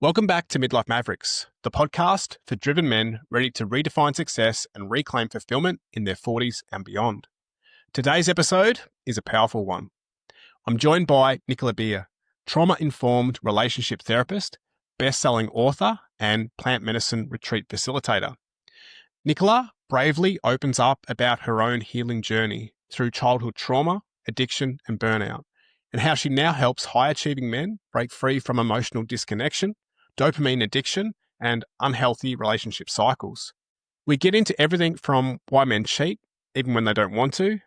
Welcome back to Midlife Mavericks, the podcast for driven men ready to redefine success and reclaim fulfillment in their 40s and beyond. Today's episode is a powerful one. I'm joined by Nicola Beer, trauma-informed relationship therapist, best-selling author, and plant medicine retreat facilitator. Nicola bravely opens up about her own healing journey through childhood trauma, addiction, and burnout, and how she now helps high-achieving men break free from emotional disconnection, dopamine addiction, and unhealthy relationship cycles. We get into everything from why men cheat, even when they don't want to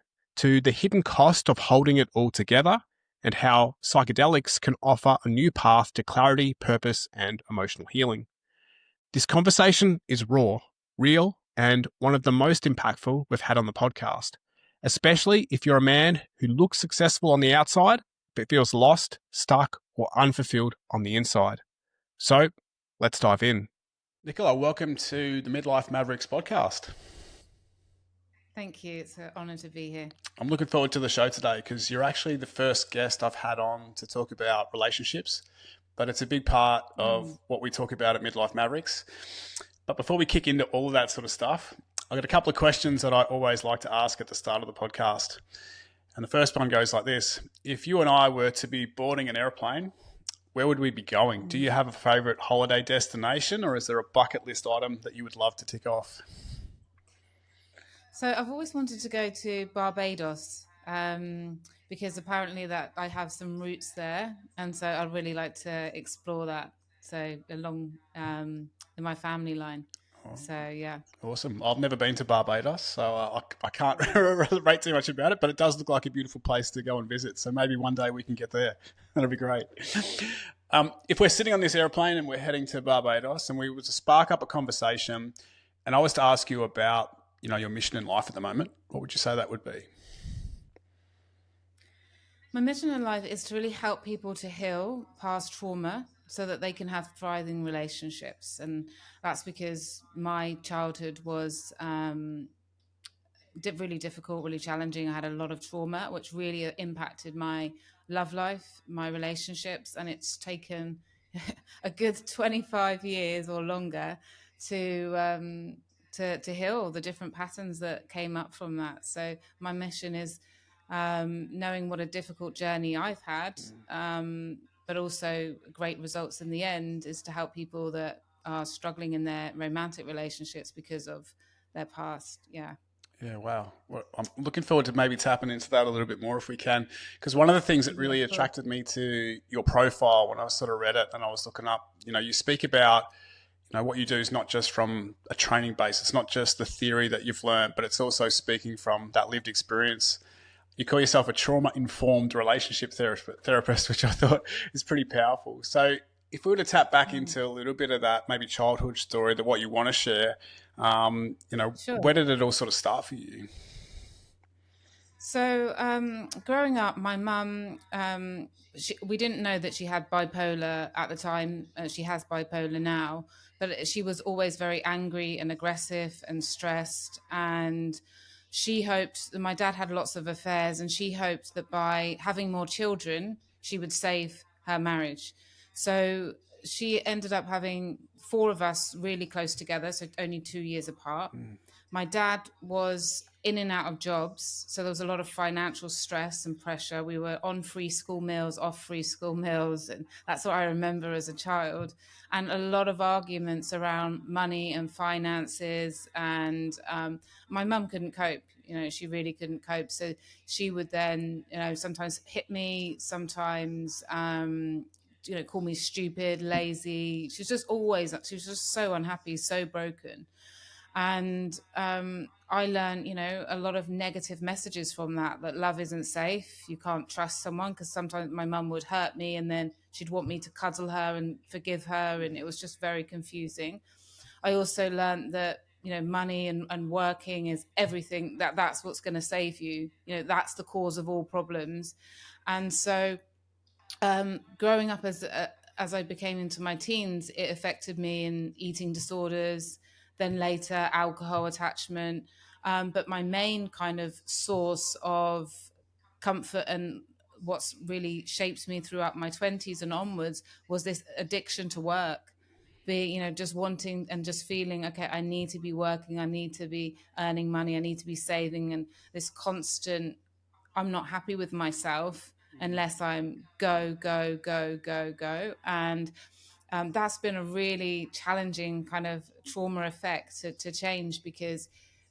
the hidden cost of holding it all together, and how psychedelics can offer a new path to clarity, purpose, and emotional healing. This conversation is raw, real, and one of the most impactful we've had on the podcast, especially if you're a man who looks successful on the outside, but feels lost, stuck, or unfulfilled on the inside. So let's dive in. Nicola, welcome to the Midlife Mavericks podcast. Thank you. It's an honor to be here. I'm looking forward to the show today because you're actually the first guest I've had on to talk about relationships, but it's a big part of what we talk about at Midlife Mavericks. But before we kick into all of that sort of stuff, I've got a couple of questions that I always like to ask at the start of the podcast. And the first one goes like this. If you and I were to be boarding an airplane, where would we be going? Do you have a favorite holiday destination, or is there a bucket list item that you would love to tick off? So I've always wanted to go to Barbados because apparently that I have some roots there. And so I'd really like to explore that. So along in my family line. So, yeah. Awesome. I've never been to Barbados, so I can't rate too much about it, but it does look like a beautiful place to go and visit. So maybe one day we can get there. That'll be great. If we're sitting on this airplane and we're heading to Barbados and we were to spark up a conversation and I was to ask you about, your mission in life at the moment, what would you say that would be? My mission in life is to really help people to heal past trauma so that they can have thriving relationships. And that's because my childhood was really difficult, really challenging. I had a lot of trauma, which really impacted my love life, my relationships. And it's taken a good 25 years or longer to heal the different patterns that came up from that. So my mission is knowing what a difficult journey I've had, but also great results in the end, is to help people that are struggling in their romantic relationships because of their past. Yeah. Yeah, wow. Well, I'm looking forward to maybe tapping into that a little bit more if we can, because one of the things that really attracted me to your profile when I sort of read it and I was looking up, you speak about, what you do is not just from a training base. It's not just the theory that you've learned, but it's also speaking from that lived experience. You call yourself a trauma-informed relationship therapist, which I thought is pretty powerful. So if we were to tap back into a little bit of that, maybe childhood story, that what you want to share, Sure. Where did it all sort of start for you? So growing up, my mum, we didn't know that she had bipolar at the time. She has bipolar now, but she was always very angry and aggressive and stressed. And she hoped, my dad had lots of affairs, and she hoped that by having more children, she would save her marriage. So she ended up having 4 of us really close together, so only 2 years apart. My dad was in and out of jobs, so there was a lot of financial stress and pressure. We were on free school meals, off free school meals, and that's what I remember as a child. And a lot of arguments around money and finances. And my mum couldn't cope. She really couldn't cope. So she would then, sometimes hit me, sometimes call me stupid, lazy. She was just so unhappy, so broken. And I learned, a lot of negative messages from that love isn't safe. You can't trust someone, because sometimes my mum would hurt me and then she'd want me to cuddle her and forgive her. And it was just very confusing. I also learned that, money and working is everything, that's what's going to save you. That's the cause of all problems. And so growing up as I became into my teens, it affected me in eating disorders, then later alcohol attachment. But my main kind of source of comfort and what's really shaped me throughout my 20s and onwards was this addiction to work. Just wanting and just feeling, okay, I need to be working, I need to be earning money, I need to be saving, and this constant, I'm not happy with myself unless I'm go, go, go, go, go. And that's been a really challenging kind of trauma effect to change, because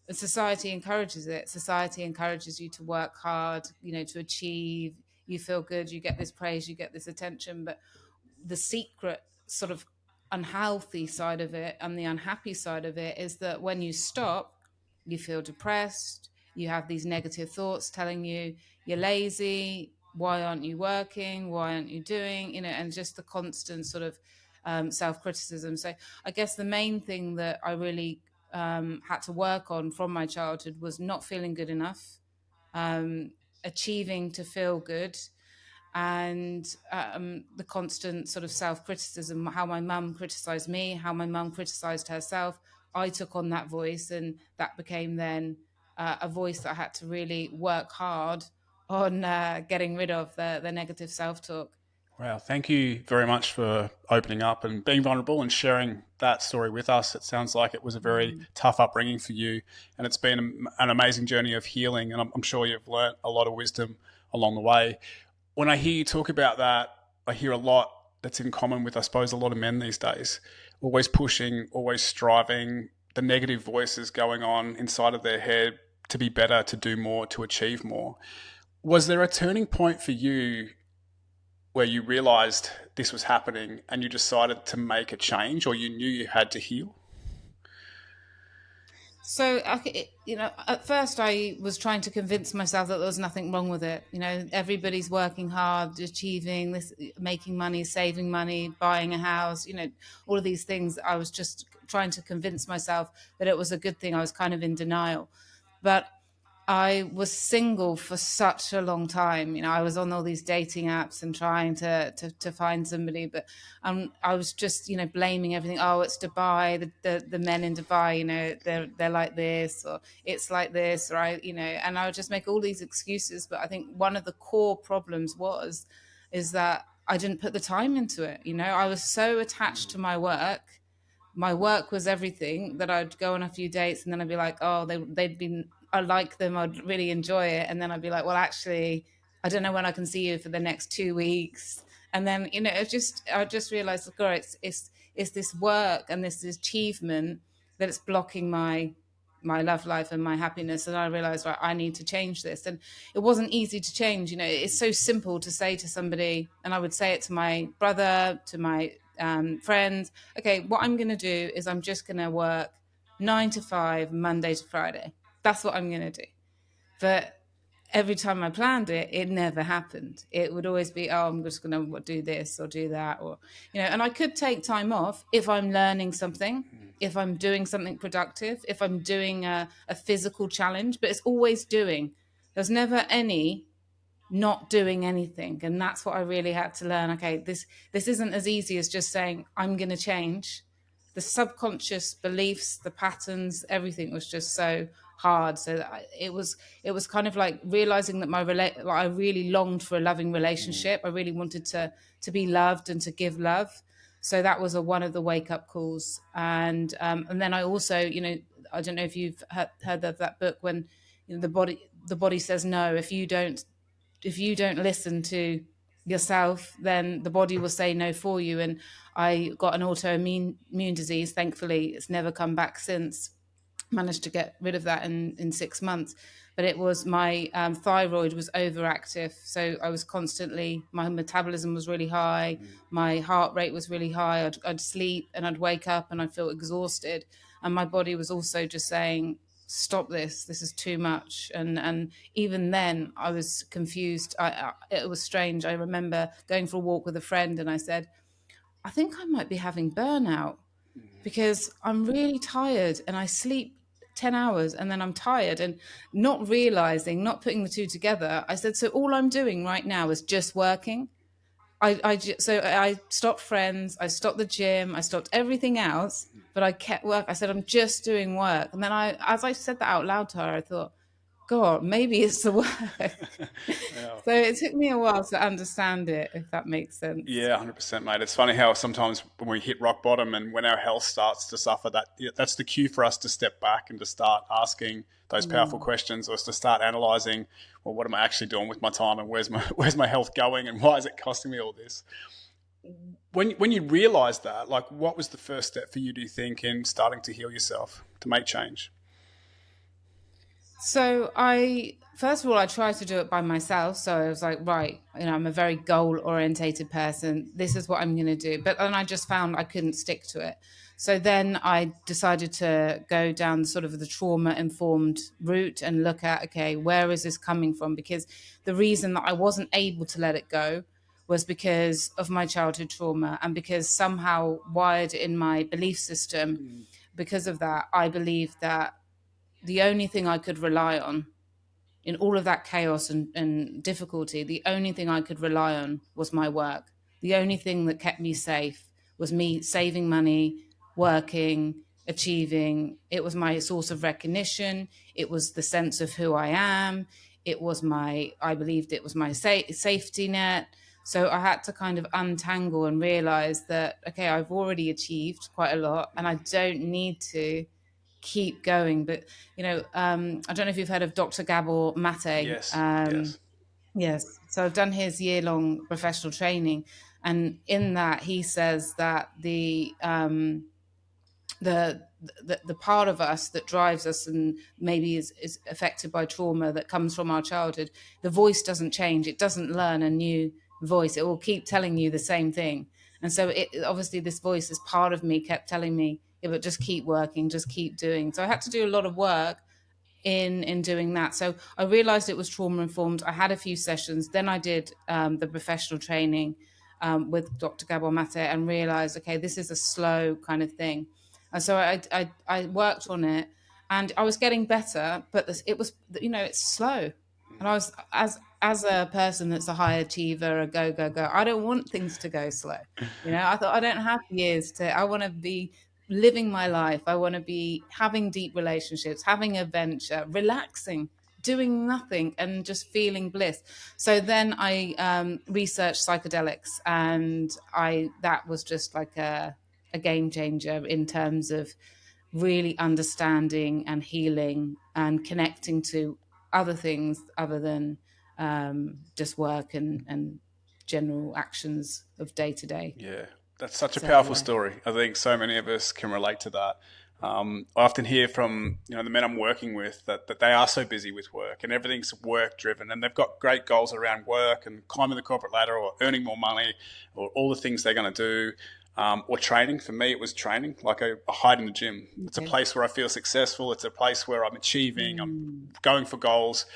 society encourages it. Society encourages you to work hard, to achieve. You feel good, you get this praise, you get this attention. But the secret sort of unhealthy side of it and the unhappy side of it is that when you stop, you feel depressed. You have these negative thoughts telling you you're lazy. Why aren't you working? Why aren't you doing? And just the constant sort of self-criticism. So I guess the main thing that I really had to work on from my childhood was not feeling good enough, achieving to feel good, and the constant sort of self-criticism, how my mum criticized me, how my mum criticized herself. I took on that voice, and that became then a voice that I had to really work hard on getting rid of, the negative self-talk. Wow, thank you very much for opening up and being vulnerable and sharing that story with us. It sounds like it was a very tough upbringing for you, and it's been an amazing journey of healing, and I'm sure you've learnt a lot of wisdom along the way. When I hear you talk about that, I hear a lot that's in common with, I suppose, a lot of men these days. Always pushing, always striving, the negative voices going on inside of their head to be better, to do more, to achieve more. Was there a turning point for you where you realized this was happening and you decided to make a change, or you knew you had to heal? So, at first I was trying to convince myself that there was nothing wrong with it. Everybody's working hard, achieving this, making money, saving money, buying a house, all of these things. I was just trying to convince myself that it was a good thing. I was kind of in denial. But I was single for such a long time. I was on all these dating apps and trying to find somebody, but I was just, blaming everything. Oh, it's Dubai, the men in Dubai, they're like this, or it's like this, right? And I would just make all these excuses. But I think one of the core problems is that I didn't put the time into it. I was so attached to my work. My work was everything, that I'd go on a few dates and then I'd be like, oh, they'd been, I like them, I'd really enjoy it. And then I'd be like, well, actually, I don't know when I can see you for the next 2 weeks. And then, I just realized, look, it's this work and this achievement that it's blocking my love life and my happiness. And I realized, right, I need to change this. And it wasn't easy to change. It's so simple to say to somebody, and I would say it to my brother, to my friends, okay, what I'm going to do is I'm just going to work 9 to 5, Monday to Friday. That's what I'm going to do. But every time I planned it, it never happened. It would always be, oh, I'm just going to do this or do that, or, and I could take time off if I'm learning something, if I'm doing something productive, if I'm doing a physical challenge, but it's always doing. There's never any not doing anything. And that's what I really had to learn. Okay, this isn't as easy as just saying, I'm going to change. The subconscious beliefs, the patterns, everything was just so hard. So it was kind of like realizing that I really longed for a loving relationship. I really wanted to be loved and to give love. So that was one of the wake up calls. And then I also, I don't know if you've heard of that book, when the body says no. If you don't listen to yourself, then the body will say no for you. And I got an autoimmune disease. Thankfully, it's never come back since. Managed to get rid of that in 6 months. But it was my thyroid was overactive. So I was constantly, my metabolism was really high. My heart rate was really high. I'd sleep and I'd wake up and I'd feel exhausted. And my body was also just saying, stop this is too much. And even then I was confused. It was strange. I remember going for a walk with a friend and I said, I think I might be having burnout, because I'm really tired and I sleep 10 hours and then I'm tired, and not realizing, not putting the two together. I said, so all I'm doing right now is just working. So I stopped friends, I stopped the gym, I stopped everything else, but I kept work. I said, I'm just doing work. And then as I said that out loud to her, I thought, God, maybe it's the work. Yeah. So it took me a while to understand it, if that makes sense. Yeah, 100%, mate. It's funny how sometimes when we hit rock bottom and when our health starts to suffer, that's the cue for us to step back and to start asking those powerful Mm. questions, or to start analyzing, well, what am I actually doing with my time, and where's my health going, and why is it costing me all this? When you realized that, like, what was the first step for you, do you think, in starting to heal yourself, to make change? So I, first of all, I tried to do it by myself. So I was like, right, I'm a very goal orientated person. This is what I'm going to do. But then I just found I couldn't stick to it. So then I decided to go down sort of the trauma informed route and look at, okay, where is this coming from? Because the reason that I wasn't able to let it go was because of my childhood trauma, and because somehow wired in my belief system, Mm. because of that, I believed that the only thing I could rely on in all of that chaos and difficulty, the only thing I could rely on was my work. The only thing that kept me safe was me saving money, working, achieving. It was my source of recognition. It was the sense of who I am. I believed it was my safety net. So I had to kind of untangle and realize that, okay, I've already achieved quite a lot and I don't need to keep going. But I don't know if you've heard of Dr. Gabor Mate. Yes, yes. Yes, so I've done his year-long professional training, and in that he says that the the part of us that drives us and maybe is affected by trauma that comes from our childhood, the voice doesn't change. It doesn't learn a new voice. It will keep telling you the same thing. And so it obviously, this voice is part of me, kept telling me, yeah, but just keep working, just keep doing. So I had to do a lot of work in doing that. So I realized it was trauma informed. I had a few sessions. Then I did the professional training with Dr. Gabor Mate, and realized, okay, this is a slow kind of thing. And so I worked on it, and I was getting better, but it was, it's slow. And I was, as a person that's a high achiever, a go, I don't want things to go slow. I thought, I don't have years I want to be living my life. I want to be having deep relationships, having adventure, relaxing, doing nothing, and just feeling bliss. So then I researched psychedelics, and that was just like a game changer in terms of really understanding and healing and connecting to other things other than just work and general actions of day to day. Yeah, that's such a So powerful yeah. story. I think so many of us can relate to that. I often hear from the men I'm working with that they are so busy with work and everything's work driven, and they've got great goals around work and climbing the corporate ladder or earning more money or all the things they're going to do. Or training. For me, it was training. Like I hide in the gym. It's a Okay. place where I feel successful. It's a place where I'm achieving. I'm Mm. going for goals,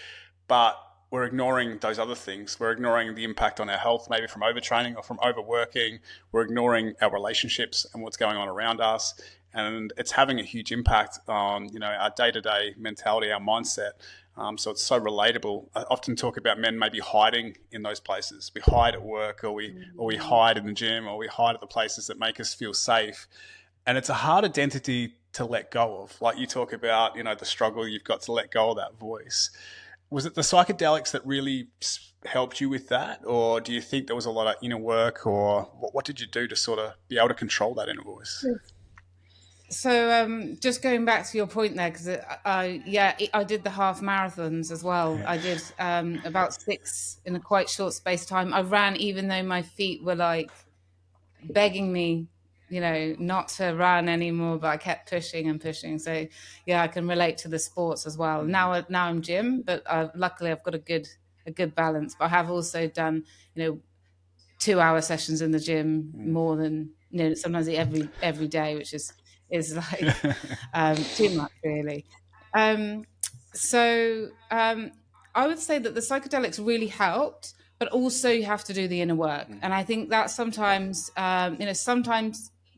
but we're ignoring those other things. We're ignoring the impact on our health, maybe from overtraining or from overworking. We're ignoring our relationships and what's going on around us. And it's having a huge impact on, our day-to-day mentality, our mindset. So it's so relatable. I often talk about men maybe hiding in those places. We hide at work, or we Mm. hide in the gym, or we hide at the places that make us feel safe. And it's a hard identity to let go of. Like you talk about, the struggle you've got to let go of that voice. Was it the psychedelics that really helped you with that, or do you think there was a lot of inner work, or what did you do to sort of be able to control that inner voice? So just going back to your point there, because I did the half marathons as well. Yeah. I did about six in a quite short space of time. I ran even though my feet were like begging me, not to run anymore, but I kept pushing and pushing. So yeah, I can relate to the sports as well. Now I'm gym, but luckily I've got a good balance. But I have also done, 2-hour sessions in the gym Mm. more than, sometimes every day, which is like too much really. Um, so I would say that the psychedelics really helped, but also you have to do the inner work. Mm. And I think that sometimes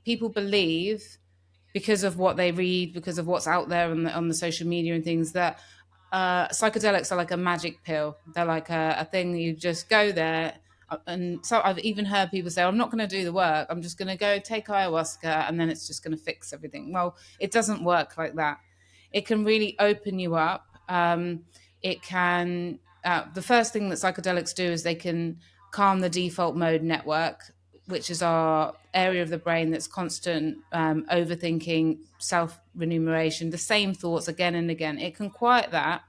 people believe, because of what they read, because of what's out there on the social media and things, that psychedelics are like a magic pill. They're like a thing you just go there. And so I've even heard people say, I'm not going to do the work. I'm just going to go take ayahuasca and then it's just going to fix everything. Well, it doesn't work like that. It can really open you up. It can, the first thing that psychedelics do is they can calm the default mode network, which is our area of the brain that's constant overthinking, self remuneration, the same thoughts again and again. It can quiet that.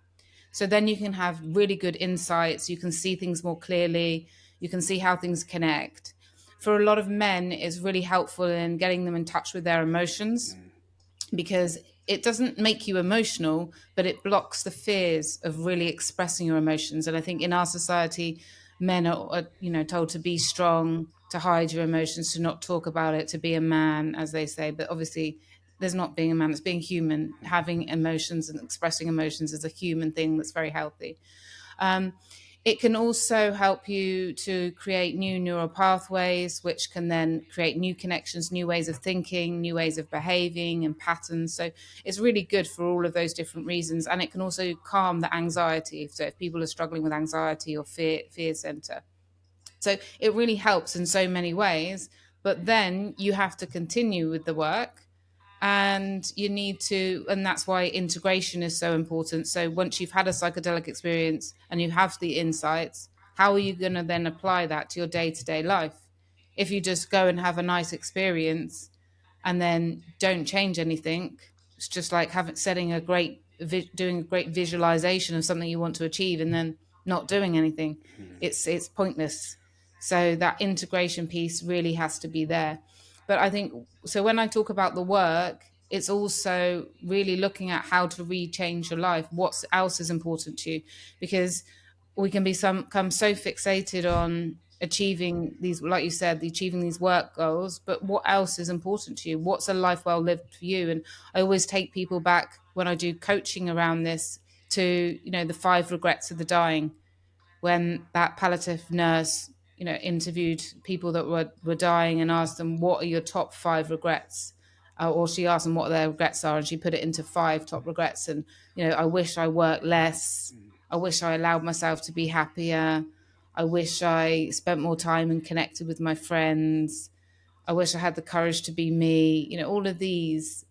So then you can have really good insights. You can see things more clearly. You can see how things connect. For a lot of men, it's really helpful in getting them in touch with their emotions, because it doesn't make you emotional, but it blocks the fears of really expressing your emotions. And I think in our society, men are told to be strong, to hide your emotions, to not talk about it, to be a man, as they say. But obviously, there's not being a man; it's being human. Having emotions and expressing emotions is a human thing that's very healthy. Um, it can also help you to create new neural pathways, which can then create new connections, new ways of thinking, new ways of behaving and patterns. So it's really good for all of those different reasons. And it can also calm the anxiety. So if people are struggling with anxiety or fear center. So it really helps in so many ways. But then you have to continue with the work, and you need to, and that's why integration is so important. So once you've had a psychedelic experience and you have the insights, how are you going to then apply that to your day-to-day life? If you just go and have a nice experience and then don't change anything, it's just like setting a great doing a great visualization of something you want to achieve and then not doing anything. It's pointless. So that integration piece really has to be there. But I think, so when I talk about the work, it's also really looking at how to rechange your life. What else is important to you? Because we can become so fixated on achieving these, like you said, achieving these work goals, but what else is important to you? What's a life well lived for you? And I always take people back when I do coaching around this to, the 5 regrets of the dying, when that palliative nurse, interviewed people that were dying and asked them, what are your top 5 regrets? Or she asked them what their regrets are, and she put it into 5 top regrets. And, I wish I worked less. I wish I allowed myself to be happier. I wish I spent more time and connected with my friends. I wish I had the courage to be me. All of these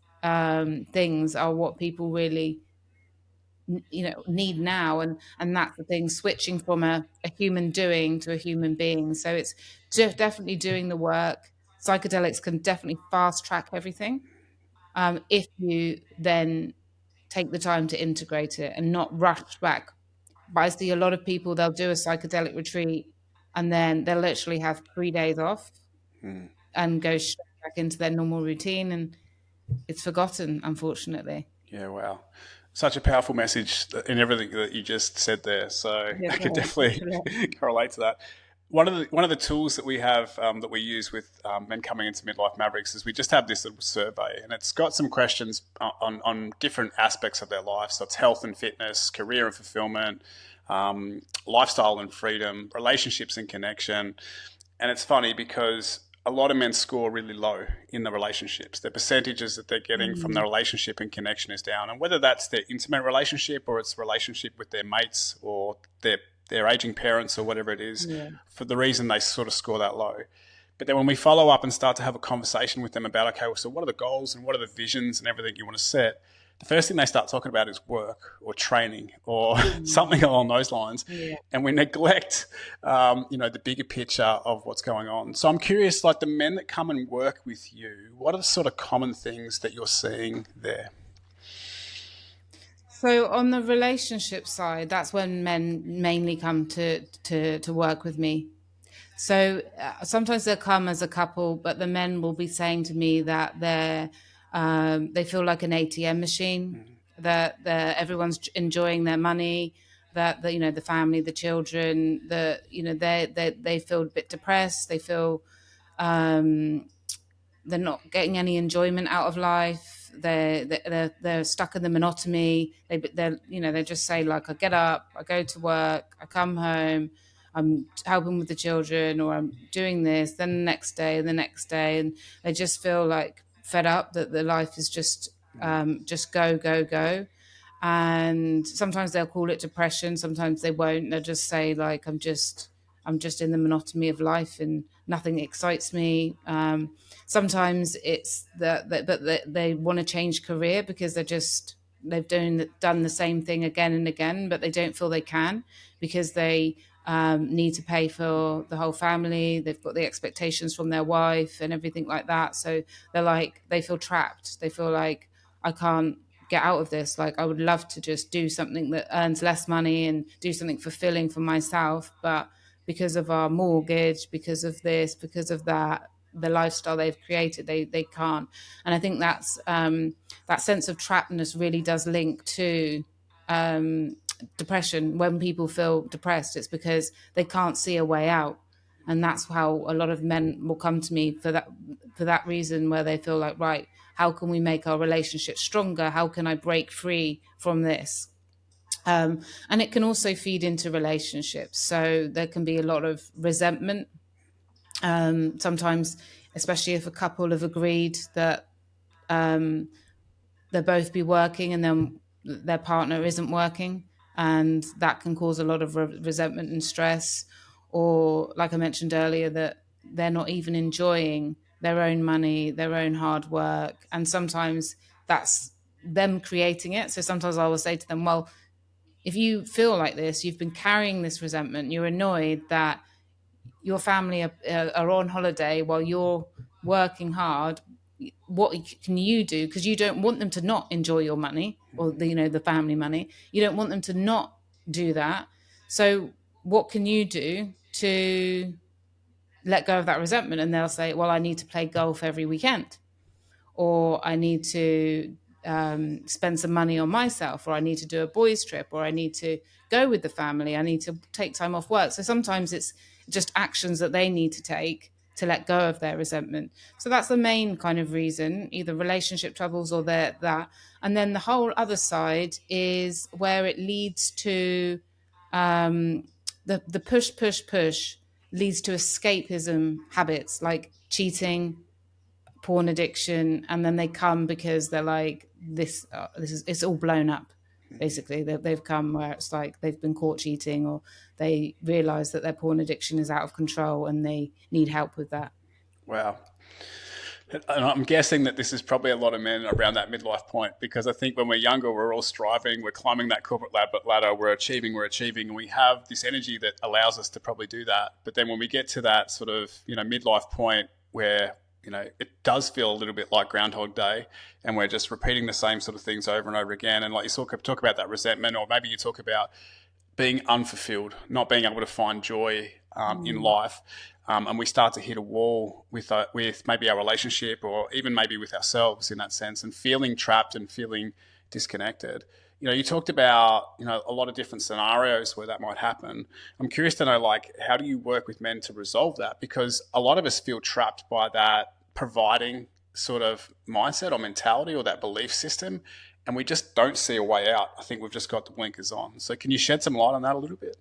things are what people really need now, and that's the thing, switching from a human doing to a human being. So it's definitely doing the work. Psychedelics can definitely fast track everything, if you then take the time to integrate it and not rush back. But I see a lot of people, they'll do a psychedelic retreat and then they'll literally have 3 days off and go straight back into their normal routine, and it's forgotten, unfortunately. Yeah, wow. Such a powerful message in everything that you just said there. So Yeah, I go could on. definitely correlate to that. One of the tools that we have that we use with men coming into Midlife Mavericks is we just have this little survey, and it's got some questions on different aspects of their life. So it's health and fitness, career and fulfillment, lifestyle and freedom, relationships and connection. And it's funny because a lot of men score really low in the relationships. The percentages that they're getting from the Mm, relationship and connection is down. And whether that's their intimate relationship or it's relationship with their mates or their aging parents or whatever it is, yeah. for the reason they sort of score that low. But then when we follow up and start to have a conversation with them about, okay, well, so what are the goals and what are the visions and everything you want to set? The first thing they start talking about is work or training or Mm, something along those lines. yeah. And we neglect, the bigger picture of what's going on. So I'm curious, like the men that come and work with you, what are the sort of common things that you're seeing there? So on the relationship side, that's when men mainly come to work with me. So sometimes they'll come as a couple, but the men will be saying to me that they feel like an ATM machine, that everyone's enjoying their money, that the family, the children, they feel a bit depressed. They feel um, they're not getting any enjoyment out of life. They're stuck in the monotony. They just say, like, I get up, I go to work, I come home, I'm helping with the children, or I'm doing this, then the next day and the next day, and they just feel like fed up that the life is just go go go. And sometimes they'll call it depression, sometimes they won't. They'll just say, like, I'm just in the monotony of life and nothing excites me. Sometimes it's that they want to change career because they're just they've done the same thing again and again, but they don't feel they can, because they need to pay for the whole family. They've got the expectations from their wife and everything like that. So they feel trapped. They feel like, I can't get out of this. Like, I would love to just do something that earns less money and do something fulfilling for myself, but because of our mortgage, because of this, because of that, the lifestyle they've created, they can't. And I think that sense of trappedness really does link to depression. When people feel depressed, it's because they can't see a way out. And that's how a lot of men will come to me, for that reason, where they feel like, right, how can we make our relationship stronger? How can I break free from this? And it can also feed into relationships. So there can be a lot of resentment. Sometimes, especially if a couple have agreed that they'll both be working and then their partner isn't working, and that can cause a lot of resentment and stress. Or, like I mentioned earlier, that they're not even enjoying their own money, their own hard work, and sometimes that's them creating it. So sometimes I will say to them, well, if you feel like this, you've been carrying this resentment, you're annoyed that your family are on holiday while you're working hard, what can you do? Because you don't want them to not enjoy your money, or the family money. You don't want them to not do that. So what can you do to let go of that resentment? And they'll say, well, I need to play golf every weekend, or I need to spend some money on myself, or I need to do a boys trip, or I need to go with the family, I need to take time off work. So sometimes it's just actions that they need to take to let go of their resentment. So that's the main kind of reason, either relationship troubles or that. And then the whole other side is where it leads to the push leads to escapism habits, like cheating, porn addiction, and then they come because they're like, this is, it's all blown up. Basically, they've come where it's like they've been caught cheating, or they realize that their porn addiction is out of control and they need help with that. Wow. And I'm guessing that this is probably a lot of men around that midlife point, because I think when we're younger, we're all striving, we're climbing that corporate ladder, we're achieving, and we have this energy that allows us to probably do that. But then when we get to that sort of, midlife point where, it does feel a little bit like Groundhog Day, and we're just repeating the same sort of things over and over again. And like you talk about that resentment, or maybe you talk about being unfulfilled, not being able to find joy in life. And we start to hit a wall with maybe our relationship, or even maybe with ourselves in that sense, and feeling trapped and feeling disconnected. You talked about, a lot of different scenarios where that might happen. I'm curious to know, like, how do you work with men to resolve that? Because a lot of us feel trapped by that providing sort of mindset or mentality, or that belief system, and we just don't see a way out. I think we've just got the blinkers on. So can you shed some light on that a little bit?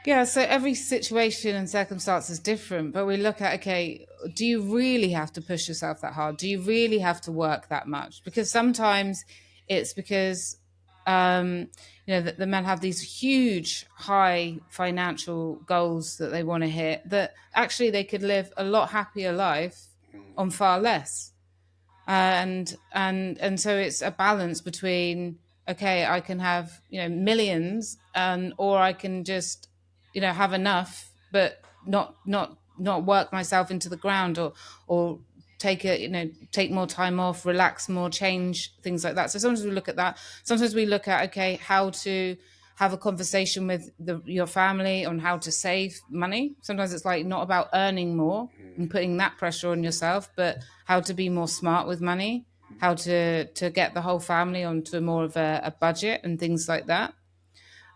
Yeah, so every situation and circumstance is different, but we look at, okay, do you really have to push yourself that hard? Do you really have to work that much? Because sometimes it's because, um, the men have these huge, high financial goals that they want to hit, that actually they could live a lot happier life on far less. And so it's a balance between, okay, I can have millions, and or I can just have enough, but not work myself into the ground, or take more time off, relax more, change things like that. So sometimes we look at that. Sometimes we look at, okay, how to have a conversation with your family on how to save money. Sometimes it's like not about earning more and putting that pressure on yourself, but how to be more smart with money, how to get the whole family onto more of a budget and things like that.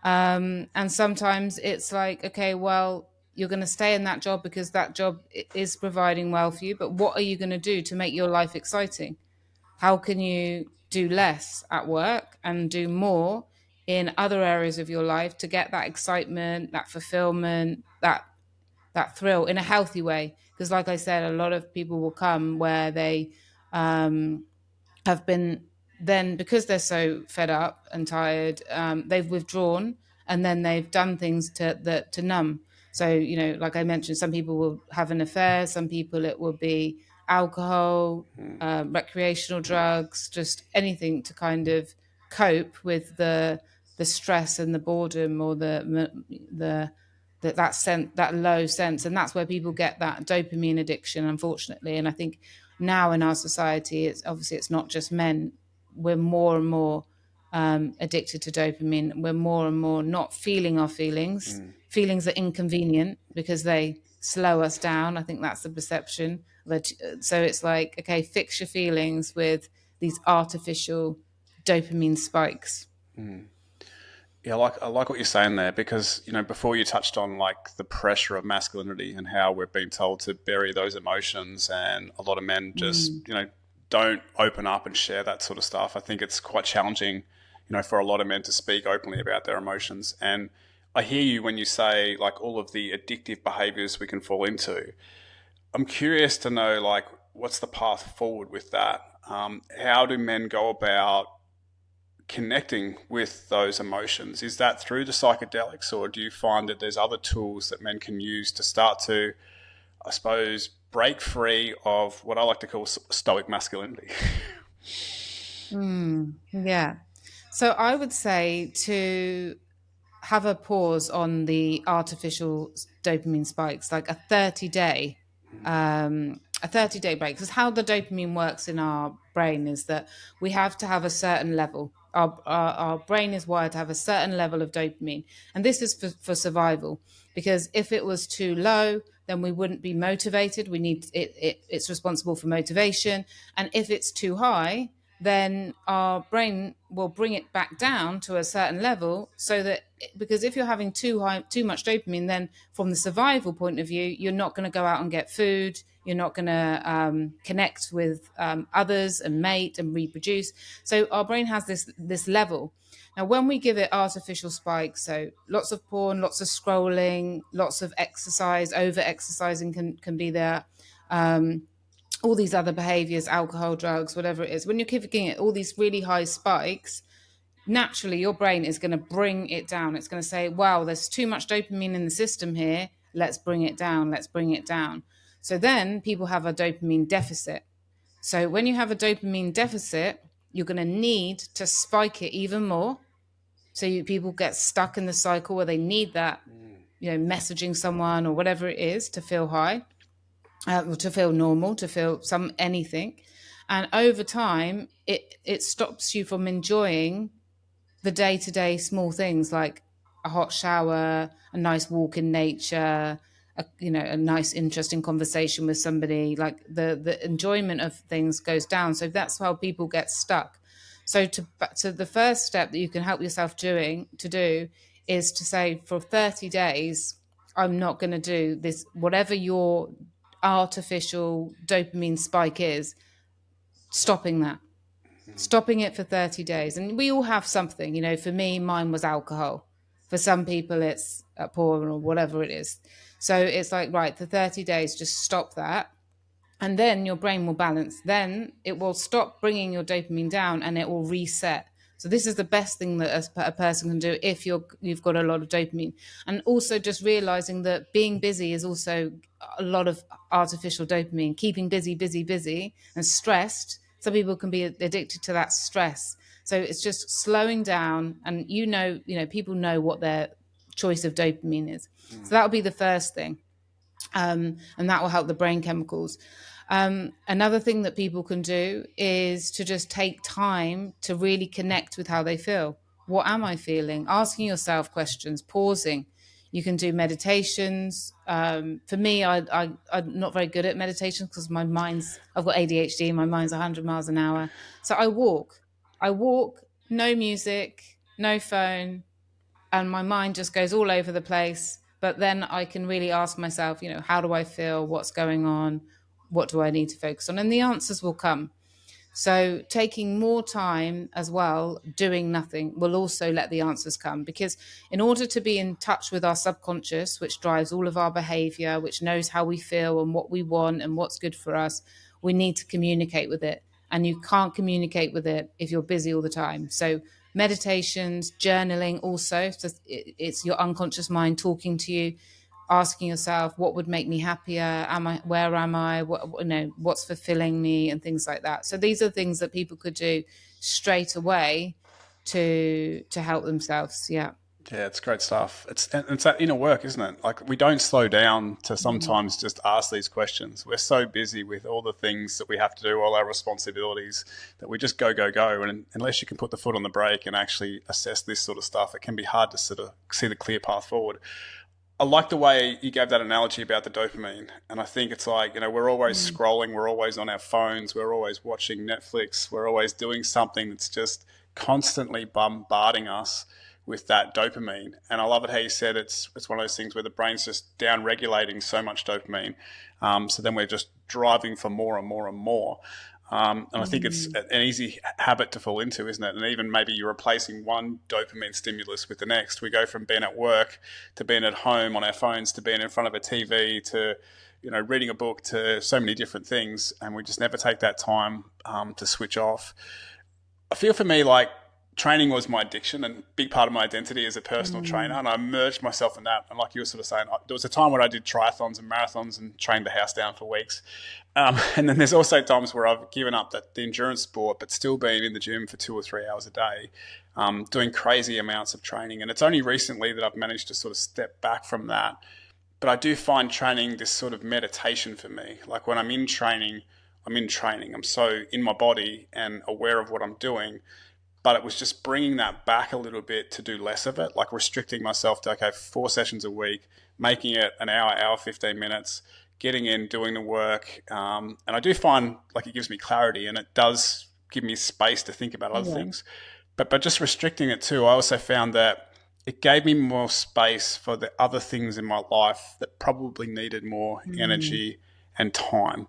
And sometimes it's like, okay, well, you're going to stay in that job because that job is providing well for you, but what are you going to do to make your life exciting? How can you do less at work and do more in other areas of your life to get that excitement, that fulfillment, that thrill in a healthy way? Because, like I said, a lot of people will come where they have been, then because they're so fed up and tired, they've withdrawn, and then they've done things to numb. So, like I mentioned, some people will have an affair, some people it will be alcohol, recreational drugs, just anything to kind of cope with the stress and the boredom or the that sense, that low sense. And that's where people get that dopamine addiction, unfortunately. And I think now in our society, it's not just men. We're more and more addicted to dopamine. We're more and more not feeling our feelings. Feelings are inconvenient because they slow us down. I think that's the perception. So it's like, okay, fix your feelings with these artificial dopamine spikes. Yeah, I like what you're saying there, because before you touched on like the pressure of masculinity and how we've been told to bury those emotions, and a lot of men just don't open up and share that sort of stuff. I think it's quite challenging, for a lot of men to speak openly about their emotions. And I hear you when you say like all of the addictive behaviors we can fall into. I'm curious to know, like, what's the path forward with that? How do men go about connecting with those emotions? Is that through the psychedelics, or do you find that there's other tools that men can use to start to, I suppose, break free of what I like to call stoic masculinity? Yeah. So I would say to have a pause on the artificial dopamine spikes, like a 30-day break. Because how the dopamine works in our brain is that we have to have a certain level. Our brain is wired to have a certain level of dopamine. And this is for survival. Because if it was too low, then we wouldn't be motivated. We need it's responsible for motivation. And if it's too high, then our brain will bring it back down to a certain level, so that, because if you're having too much dopamine, then from the survival point of view, you're not going to go out and get food, you're not going to connect with others and mate and reproduce. So our brain has this level. Now, when we give it artificial spikes, so lots of porn, lots of scrolling, lots of exercise, over exercising can be there, all these other behaviors, alcohol, drugs, whatever it is, when you're giving it all these really high spikes, naturally your brain is going to bring it down. It's going to say, wow, there's too much dopamine in the system here. Let's bring it down. Let's bring it down. So then people have a dopamine deficit. So when you have a dopamine deficit, you're going to need to spike it even more. So people get stuck in the cycle where they need that, messaging someone or whatever it is to feel high. To feel normal, to feel anything. And over time, it stops you from enjoying the day-to-day small things, like a hot shower, a nice walk in nature, a nice interesting conversation with somebody. Like the enjoyment of things goes down. So that's how people get stuck. So to the first step that you can help yourself do is to say, for 30 days, I'm not going to do this, whatever your artificial dopamine spike is, stopping it for 30 days. And we all have something, for me, mine was alcohol. For some people, it's porn or whatever it is. So it's like, right, for 30 days, just stop that. And then your brain will balance. Then it will stop bringing your dopamine down and it will reset. So this is the best thing that a person can do if you've got a lot of dopamine. And also just realizing that being busy is also a lot of artificial dopamine, keeping busy and stressed. Some people can be addicted to that stress. So it's just slowing down, and people know what their choice of dopamine is. So that'll be the first thing. And that will help the brain chemicals. Another thing that people can do is to just take time to really connect with how they feel. What am I feeling? Asking yourself questions, pausing. You can do meditations. For me, I'm not very good at meditations because I've got ADHD, my mind's 100 miles an hour. So I walk, no music, no phone, and my mind just goes all over the place. But then I can really ask myself, how do I feel? What's going on? What do I need to focus on? And the answers will come. So taking more time as well, doing nothing, will also let the answers come. Because in order to be in touch with our subconscious, which drives all of our behavior, which knows how we feel and what we want and what's good for us, we need to communicate with it. And you can't communicate with it if you're busy all the time. So meditations, journaling also, so it's your unconscious mind talking to you. asking yourself, what would make me happier? Where am I? What's fulfilling me, and things like that. So these are things that people could do straight away to help themselves. Yeah. Yeah, it's great stuff. It's that inner work, isn't it? Like we don't slow down to sometimes just ask these questions. We're so busy with all the things that we have to do, all our responsibilities, that we just go, go, go. And unless you can put the foot on the brake and actually assess this sort of stuff, it can be hard to sort of see the clear path forward. I like the way you gave that analogy about the dopamine. And I think it's like, we're always scrolling, we're always on our phones, we're always watching Netflix, we're always doing something that's just constantly bombarding us with that dopamine. And I love it how you said it's one of those things where the brain's just down regulating so much dopamine. So then we're just driving for more and more and more. And I think it's an easy habit to fall into, isn't it? And even maybe you're replacing one dopamine stimulus with the next. We go from being at work to being at home on our phones to being in front of a TV to, reading a book to so many different things. And we just never take that time to switch off. I feel for me like training was my addiction and a big part of my identity as a personal trainer. And I immersed myself in that. And like you were sort of saying, there was a time where I did triathlons and marathons and trained the house down for weeks. And then there's also times where I've given up the endurance sport, but still been in the gym for 2 or 3 hours a day, doing crazy amounts of training. And it's only recently that I've managed to sort of step back from that. But I do find training this sort of meditation for me. Like when I'm in training. I'm so in my body and aware of what I'm doing. But it was just bringing that back a little bit to do less of it, like restricting myself to, 4 sessions a week, making it an hour, 15 minutes, getting in, doing the work. And I do find like it gives me clarity and it does give me space to think about other things. But just restricting it too, I also found that it gave me more space for the other things in my life that probably needed more energy and time.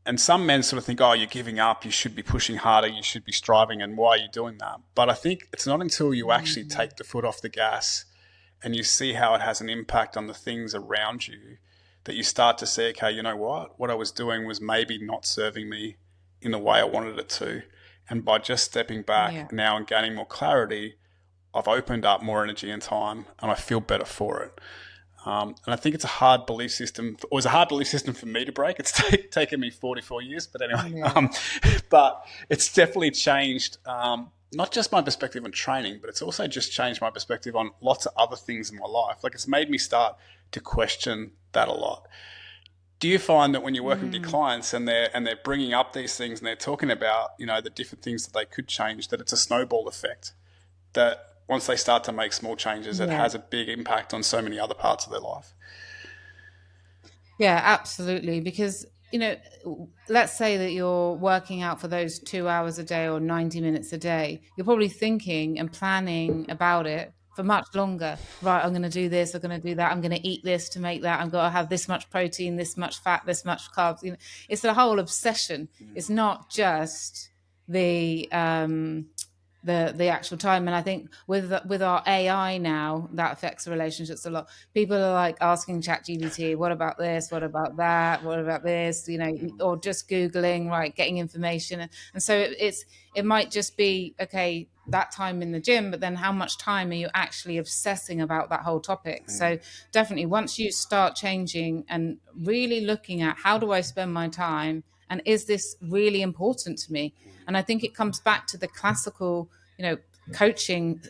And some men sort of think, oh, you're giving up, you should be pushing harder, you should be striving, and why are you doing that? But I think it's not until you actually take the foot off the gas and you see how it has an impact on the things around you that you start to see, okay, you know what I was doing was maybe not serving me in the way I wanted it to. And by just stepping back now and gaining more clarity, I've opened up more energy and time and I feel better for it. And I think it's a hard belief system. It was a hard belief system for me to break. It's taken me 44 years, but anyway. But it's definitely changed not just my perspective on training, but it's also just changed my perspective on lots of other things in my life. Like it's made me start to question that a lot. Do you find that when you're working with your clients and they're bringing up these things and they're talking about the different things that they could change, that it's a snowball effect, that once they start to make small changes, it has a big impact on so many other parts of their life? Yeah, absolutely. Because, let's say that you're working out for those 2 hours a day or 90 minutes a day. You're probably thinking and planning about it for much longer. Right, I'm going to do this, I'm going to do that, I'm going to eat this to make that, I'm going to have this much protein, this much fat, this much carbs. It's a whole obsession. It's not just the actual time. And I think with our AI now, that affects the relationships a lot. People are like asking ChatGPT, what about this? What about that? What about this? Or just Googling, right, getting information. And so it might just be, okay, that time in the gym, but then how much time are you actually obsessing about that whole topic? So definitely once you start changing and really looking at how do I spend my time, and is this really important to me? And I think it comes back to the classical, coaching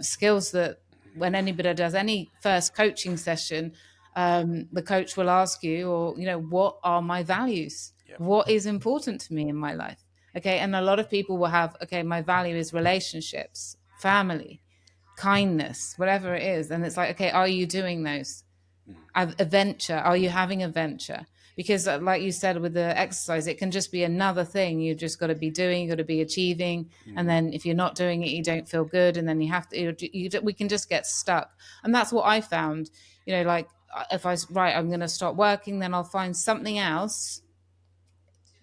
skills that when anybody does any first coaching session, the coach will ask you, or, what are my values? What is important to me in my life? Okay. And a lot of people will have, okay, my value is relationships, family, kindness, whatever it is. And it's like, okay, are you doing those? Adventure, are you having a venture? Because like you said with the exercise, it can just be another thing you've just got to be doing, you've got to be achieving. And then if you're not doing it, you don't feel good, and then you have to we can just get stuck. And that's what I found, like if I'm going to start working, then I'll find something else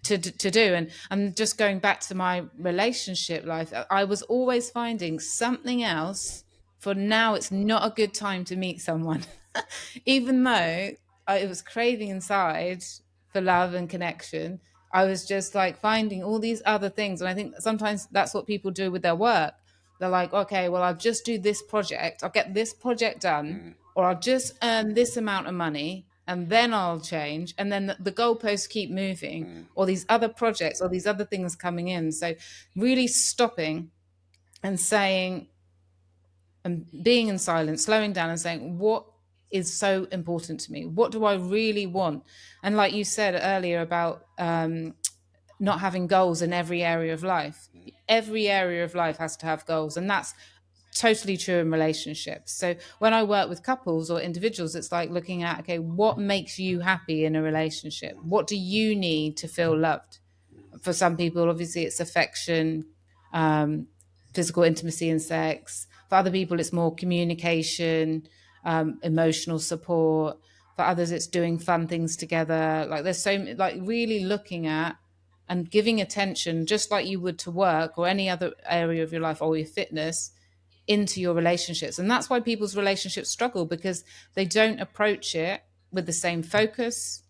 to do. And I'm just going back to my relationship life. I was always finding something else. For now, it's not a good time to meet someone, even though I was craving inside for love and connection. I was just like finding all these other things. And I think sometimes that's what people do with their work. They're like, okay, well, I'll just do this project. I'll get this project done. or I'll just earn this amount of money and then I'll change. And then the goalposts keep moving, or these other projects or these other things coming in. So really stopping and saying, and being in silence, slowing down and saying, what is so important to me? What do I really want? And like you said earlier about not having goals in every area of life, every area of life has to have goals. And that's totally true in relationships. So when I work with couples or individuals, it's like looking at, okay, what makes you happy in a relationship? What do you need to feel loved? For some people, obviously, it's affection, um, physical intimacy and sex. For other people, it's more communication, emotional support. For others, it's doing fun things together. Like there's so, like really looking at and giving attention, just like you would to work or any other area of your life or your fitness, into your relationships. And that's why people's relationships struggle, because they don't approach it with the same focus,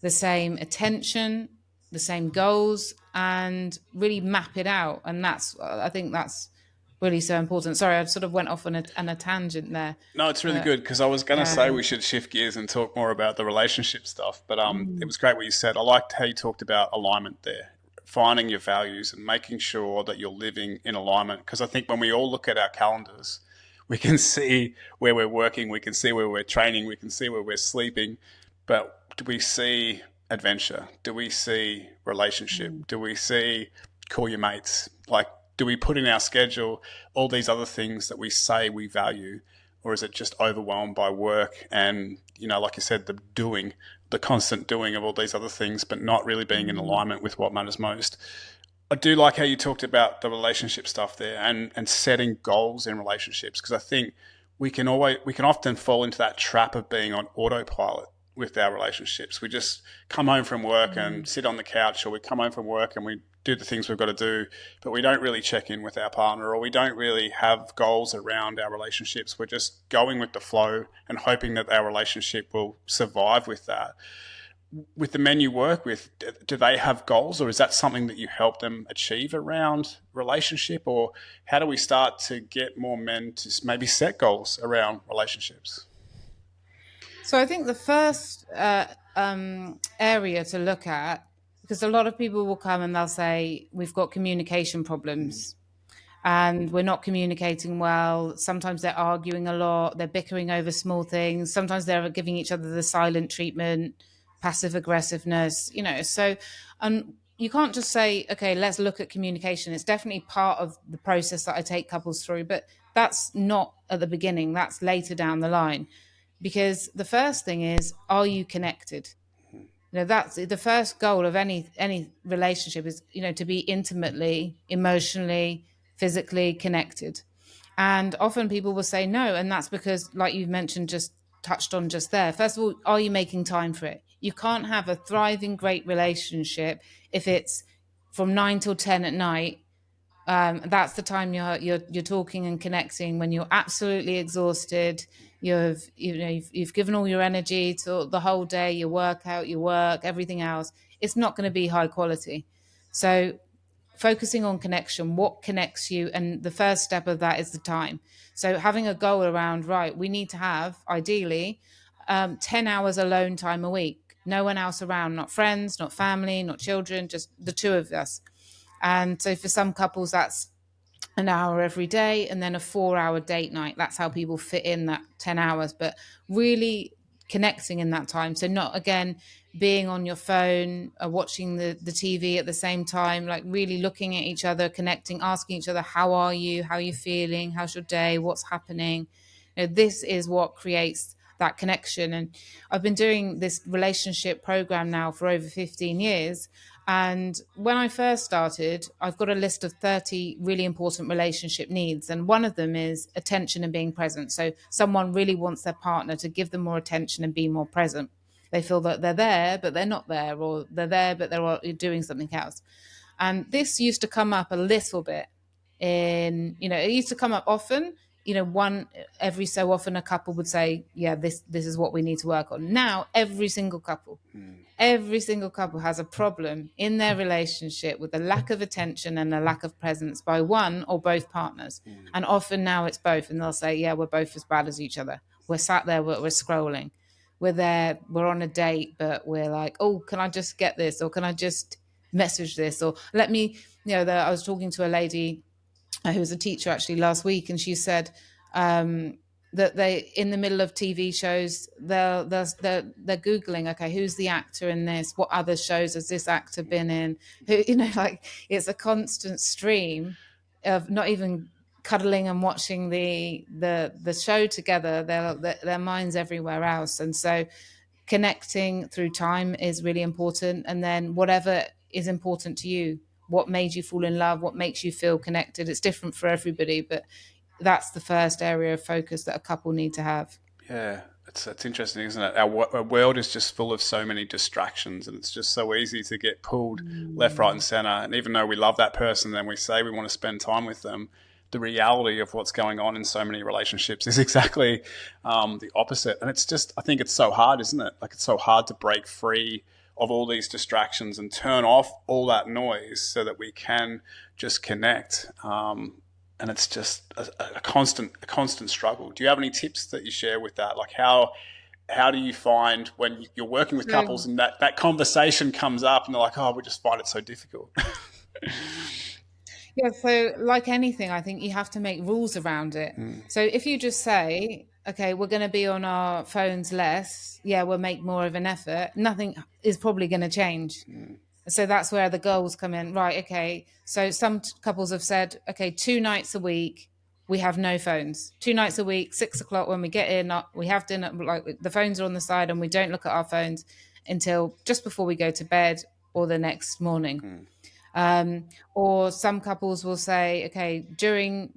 the same attention, the same goals, and really map it out. And that's, I think that's really so important. Sorry, I sort of went off on a tangent there. No, it's really But good because I was going to say um, we should shift gears and talk more about the relationship stuff. But it was great what you said. I liked how you talked about alignment there, finding your values and making sure that you're living in alignment. Because I think when we all look at our calendars, we can see where we're working, we can see where we're training, we can see where we're sleeping. But do we see adventure? Do we see relationship? Do we see call your mates? Like, do we put in our schedule all these other things that we say we value? Or is it just overwhelmed by work and, like you said, the constant doing of all these other things, but not really being in alignment with what matters most? I do like how you talked about the relationship stuff there and setting goals in relationships, because I think we can often fall into that trap of being on autopilot with our relationships. We just come home from work and sit on the couch, or we come home from work and we do the things we've got to do, but we don't really check in with our partner, or we don't really have goals around our relationships. We're just going with the flow and hoping that our relationship will survive with that. With the men you work with, do they have goals, or is that something that you help them achieve around relationship? Or how do we start to get more men to maybe set goals around relationships? so I think the first area to look at, because a lot of people will come and they'll say, we've got communication problems and we're not communicating well. Sometimes they're arguing a lot, they're bickering over small things. Sometimes they're giving each other the silent treatment, passive aggressiveness, So, and you can't just say, okay, let's look at communication. It's definitely part of the process that I take couples through, but that's not at the beginning, that's later down the line. Because the first thing is, are you connected? That's the first goal of any relationship, is to be intimately, emotionally, physically connected. And often people will say no, and that's because, like you've mentioned, just touched on just there, first of all, are you making time for it? You can't have a thriving great relationship if it's from 9 till 10 at night. That's the time you're talking and connecting, when you're absolutely exhausted. You've given all your energy to the whole day, your workout, your work, everything else. It's not going to be high quality. So focusing on connection, what connects you, and the first step of that is the time. So having a goal around, right, we need to have ideally 10 hours alone time a week, no one else around, not friends, not family, not children, just the two of us. And so for some couples, that's an hour every day, and then a 4-hour date night. That's how people fit in that 10 hours, but really connecting in that time. So not, again, being on your phone or watching the TV at the same time, like really looking at each other, connecting, asking each other, how are you? How are you feeling? How's your day? What's happening? This is what creates that connection. And I've been doing this relationship program now for over 15 years. And when I first started, I've got a list of 30 really important relationship needs. And one of them is attention and being present. So someone really wants their partner to give them more attention and be more present. They feel that they're there, but they're not there, or they're there, but they're doing something else. And this used to come up a little bit it used to come up often. One every so often a couple would say, yeah, this is what we need to work on. Now every single couple has a problem in their relationship with a lack of attention and a lack of presence by one or both partners. And often now it's both, and they'll say, yeah, we're both as bad as each other. We're sat there, we're scrolling. We're there, we're on a date, but we're like, oh, can I just get this? Or can I just message this? Or let me, I was talking to a lady who was a teacher actually last week, and she said that they, in the middle of TV shows, they're googling, okay, who's the actor in this? What other shows has this actor been in? Who, like it's a constant stream of not even cuddling and watching the show together. Their minds everywhere else, and so connecting through time is really important. And then whatever is important to you, what made you fall in love, what makes you feel connected, it's different for everybody, but that's the first area of focus that a couple need to have. Yeah, it's interesting, isn't it? Our world is just full of so many distractions, and it's just so easy to get pulled left, right, and center. And even though we love that person and we say we want to spend time with them, the reality of what's going on in so many relationships is exactly the opposite. And it's just, I think it's so hard, isn't it? Like, it's so hard to break free of all these distractions and turn off all that noise so that we can just connect. And it's just a constant struggle. Do you have any tips that you share with that? Like, how do you find when you're working with couples and that conversation comes up and they're like, oh, we just find it so difficult? Yeah, so like anything, I think you have to make rules around it. So if you just say, okay, we're going to be on our phones less, yeah, we'll make more of an effort, nothing is probably going to change. So that's where the goals come in. Right, okay. So some couples have said, okay, 2 nights a week, we have no phones. 2 nights a week, 6 o'clock when we get in, we have dinner, like the phones are on the side and we don't look at our phones until just before we go to bed or the next morning. Or some couples will say, okay, during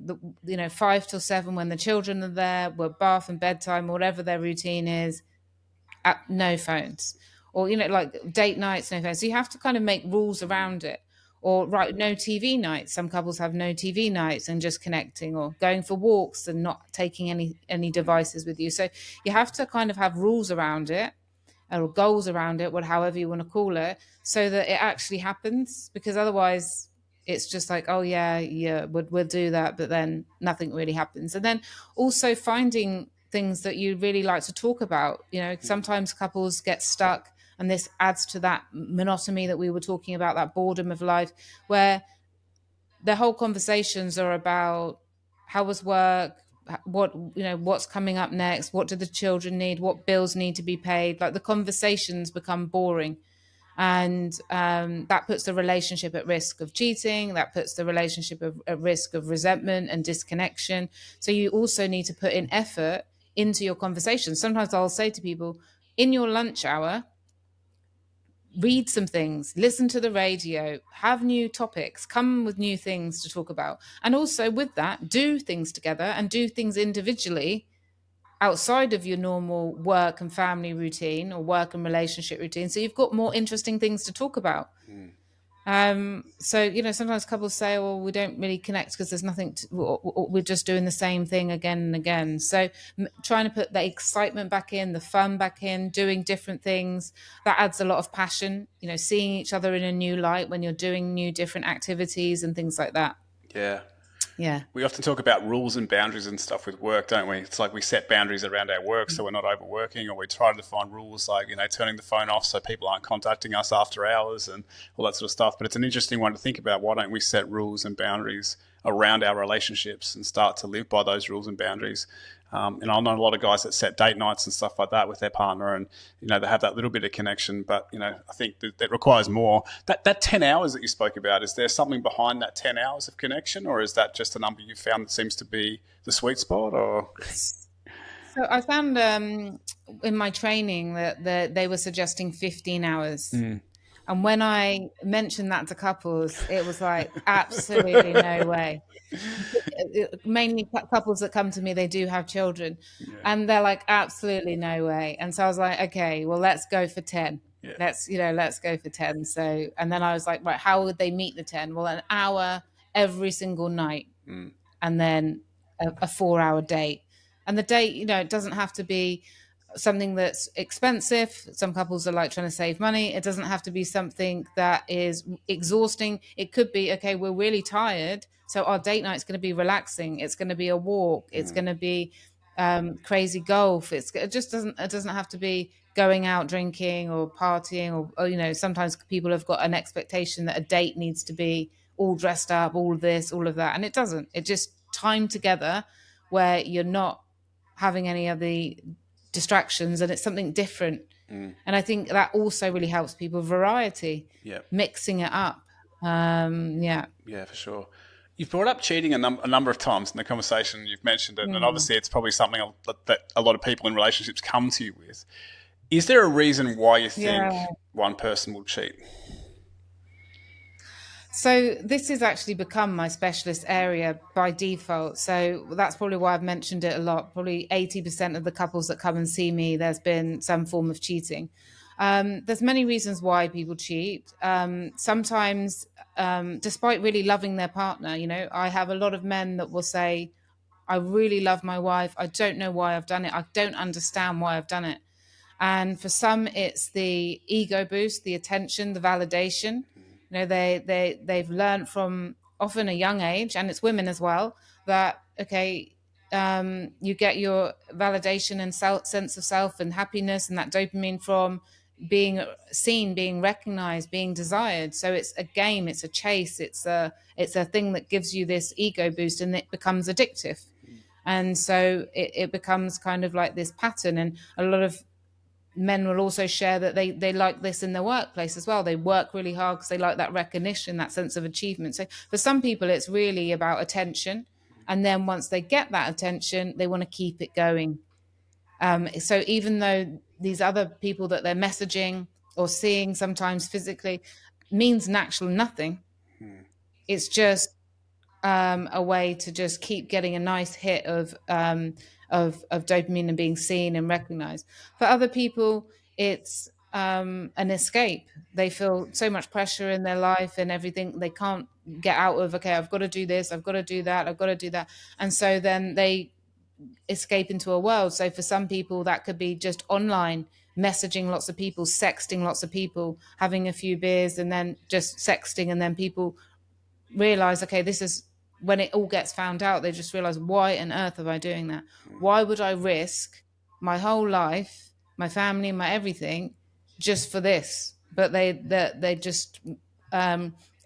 the 5 till 7 when the children are there, we're bath and bedtime, whatever their routine is, no phones. Or like date nights, no phones. So you have to kind of make rules around it. Or no TV nights. Some couples have no TV nights and just connecting, or going for walks and not taking any devices with you. So you have to kind of have rules around it, or goals around it, however you want to call it, so that it actually happens. Because otherwise it's just like, oh yeah, we'll do that, but then nothing really happens. And then also finding things that you really like to talk about. Sometimes couples get stuck, and this adds to that monotony that we were talking about, that boredom of life, where the whole conversations are about how was work, what's coming up next, what do the children need, what bills need to be paid. Like, the conversations become boring, and that puts the relationship at risk of cheating, that puts the relationship at risk of resentment and disconnection. So you also need to put in effort into your conversations. Sometimes I'll say to people, in your lunch hour, read some things, listen to the radio, have new topics, come with new things to talk about. And also with that, do things together and do things individually outside of your normal work and family routine, or work and relationship routine. So you've got more interesting things to talk about. So, sometimes couples say, well, we don't really connect because there's nothing we're just doing the same thing again and again. So trying to put the excitement back in, the fun back in, doing different things, that adds a lot of passion, seeing each other in a new light when you're doing new different activities and things like that. Yeah. Yeah. We often talk about rules and boundaries and stuff with work, don't we? It's like we set boundaries around our work so we're not overworking, or we try to define rules like, turning the phone off so people aren't contacting us after hours and all that sort of stuff. But it's an interesting one to think about. Why don't we set rules and boundaries around our relationships and start to live by those rules and boundaries? And I know a lot of guys that set date nights and stuff like that with their partner, and they have that little bit of connection. But I think that requires more. That 10 hours that you spoke about, is there something behind that 10 hours of connection, or is that just a number you found that seems to be the sweet spot? Or so I found in my training that they were suggesting 15 hours. And when I mentioned that to couples, it was like, absolutely no way. Mainly couples that come to me, they do have children, and they're like, absolutely no way. And so I was like, okay, well, let's go for 10. Let's go for 10. So, and then I was like, right, how would they meet the 10? Well, an hour every single night, and then a 4-hour date. And the date, it doesn't have to be something that's expensive. Some couples are like trying to save money. It doesn't have to be something that is exhausting. It could be, okay, we're really tired, so our date night's going to be relaxing. It's going to be a walk. It's going to be crazy golf. It just doesn't have to be going out drinking or partying, or sometimes people have got an expectation that a date needs to be all dressed up, all of this, all of that, and it doesn't. It just time together where you're not having any of the distractions, and it's something different. And I think that also really helps people. Variety, Yeah. mixing it up. Yeah. Yeah, for sure. You've brought up cheating a number of times in the conversation. You've mentioned it, and Mm. obviously it's probably something that a lot of people in relationships come to you with. Is there a reason why you think Yeah. one person will cheat? So this has actually become my specialist area by default. So that's probably why I've mentioned it a lot. Probably 80% of the couples that come and see me, there's been some form of cheating. There's many reasons why people cheat. Sometimes, despite really loving their partner, I have a lot of men that will say, I really love my wife. I don't know why I've done it. I don't understand why I've done it. And for some, it's the ego boost, the attention, the validation. They've learned from often a young age, and it's women as well, that okay, you get your validation and sense of self and happiness and that dopamine from being seen, being recognized, being desired. So it's a game, it's a chase, it's a thing that gives you this ego boost, and it becomes addictive. And so it becomes kind of like this pattern. And a lot of men will also share that they like this in their workplace as well. They work really hard because they like that recognition, that sense of achievement. So for some people, it's really about attention. And then once they get that attention, they want to keep it going. So even though these other people that they're messaging or seeing sometimes physically means natural nothing, it's just a way to just keep getting a nice hit of dopamine and being seen and recognized. For other people, it's an escape. They feel so much pressure in their life and everything. They can't get out of, okay, I've got to do this, I've got to do that, I've got to do that. And so then they escape into a world. So for some people, that could be just online, messaging lots of people, sexting lots of people, having a few beers and then just sexting. And then people realize, okay, this is when it all gets found out, they just realize, why on earth am I doing that? Why would I risk my whole life, my family, my everything, just for this? But they just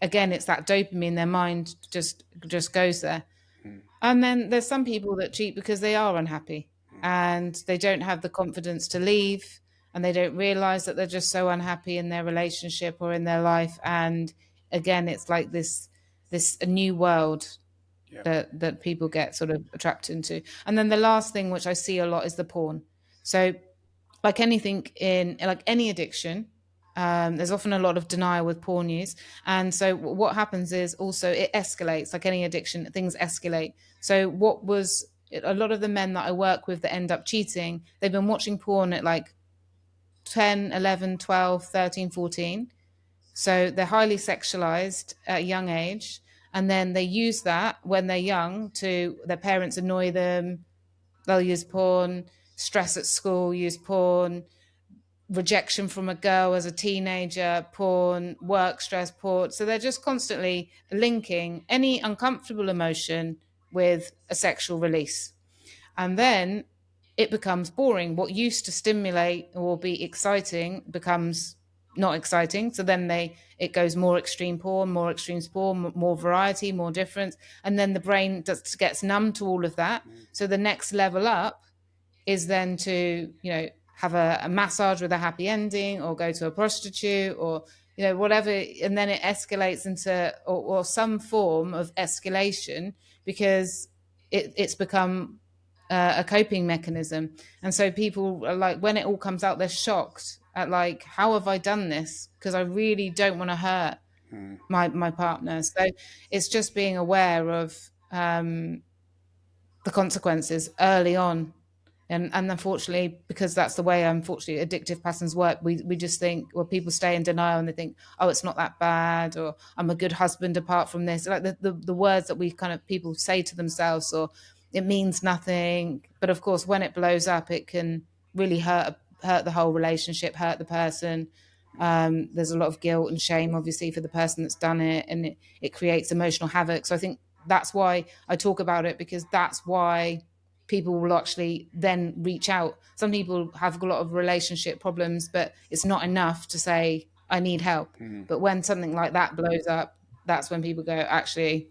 again, it's that dopamine. Their mind just goes there. And then there's some people that cheat because they are unhappy and they don't have the confidence to leave, and they don't realize that they're just so unhappy in their relationship or in their life. And again, it's like this a new world Yeah. that people get sort of trapped into. And then the last thing which I see a lot is the porn. So like anything in like any addiction, there's often a lot of denial with porn use. And so what happens is also it escalates. Like any addiction, things escalate. So what was a lot of the men that I work with that end up cheating, they've been watching porn at like 10, 11, 12, 13, 14. So they're highly sexualized at a young age. And then they use that when they're young to their parents annoy them. They'll use porn, stress at school, use porn, rejection from a girl as a teenager, porn, work stress, porn. So they're just constantly linking any uncomfortable emotion with a sexual release. And then it becomes boring. What used to stimulate or be exciting becomes not exciting. So then it goes more extreme porn, more variety, more difference. And then the brain gets numb to all of that. So the next level up is then to have a massage with a happy ending, or go to a prostitute, or whatever. And then it escalates into or some form of escalation, because it's become a coping mechanism. And so people are like, when it all comes out, they're shocked at like, how have I done this? Because I really don't want to hurt my partner. So it's just being aware of the consequences early on. And unfortunately, because that's the way, unfortunately, addictive patterns work, we just think, well, people stay in denial and they think, oh, it's not that bad, or I'm a good husband apart from this. Like the words that we kind of people say to themselves, or it means nothing. But of course, when it blows up, it can really hurt the whole relationship, hurt the person. There's a lot of guilt and shame, obviously, for the person that's done it, and it creates emotional havoc. So I think that's why I talk about it, because that's why people will actually then reach out. Some people have a lot of relationship problems, but it's not enough to say, I need help. But when something like that blows up, that's when people go, actually,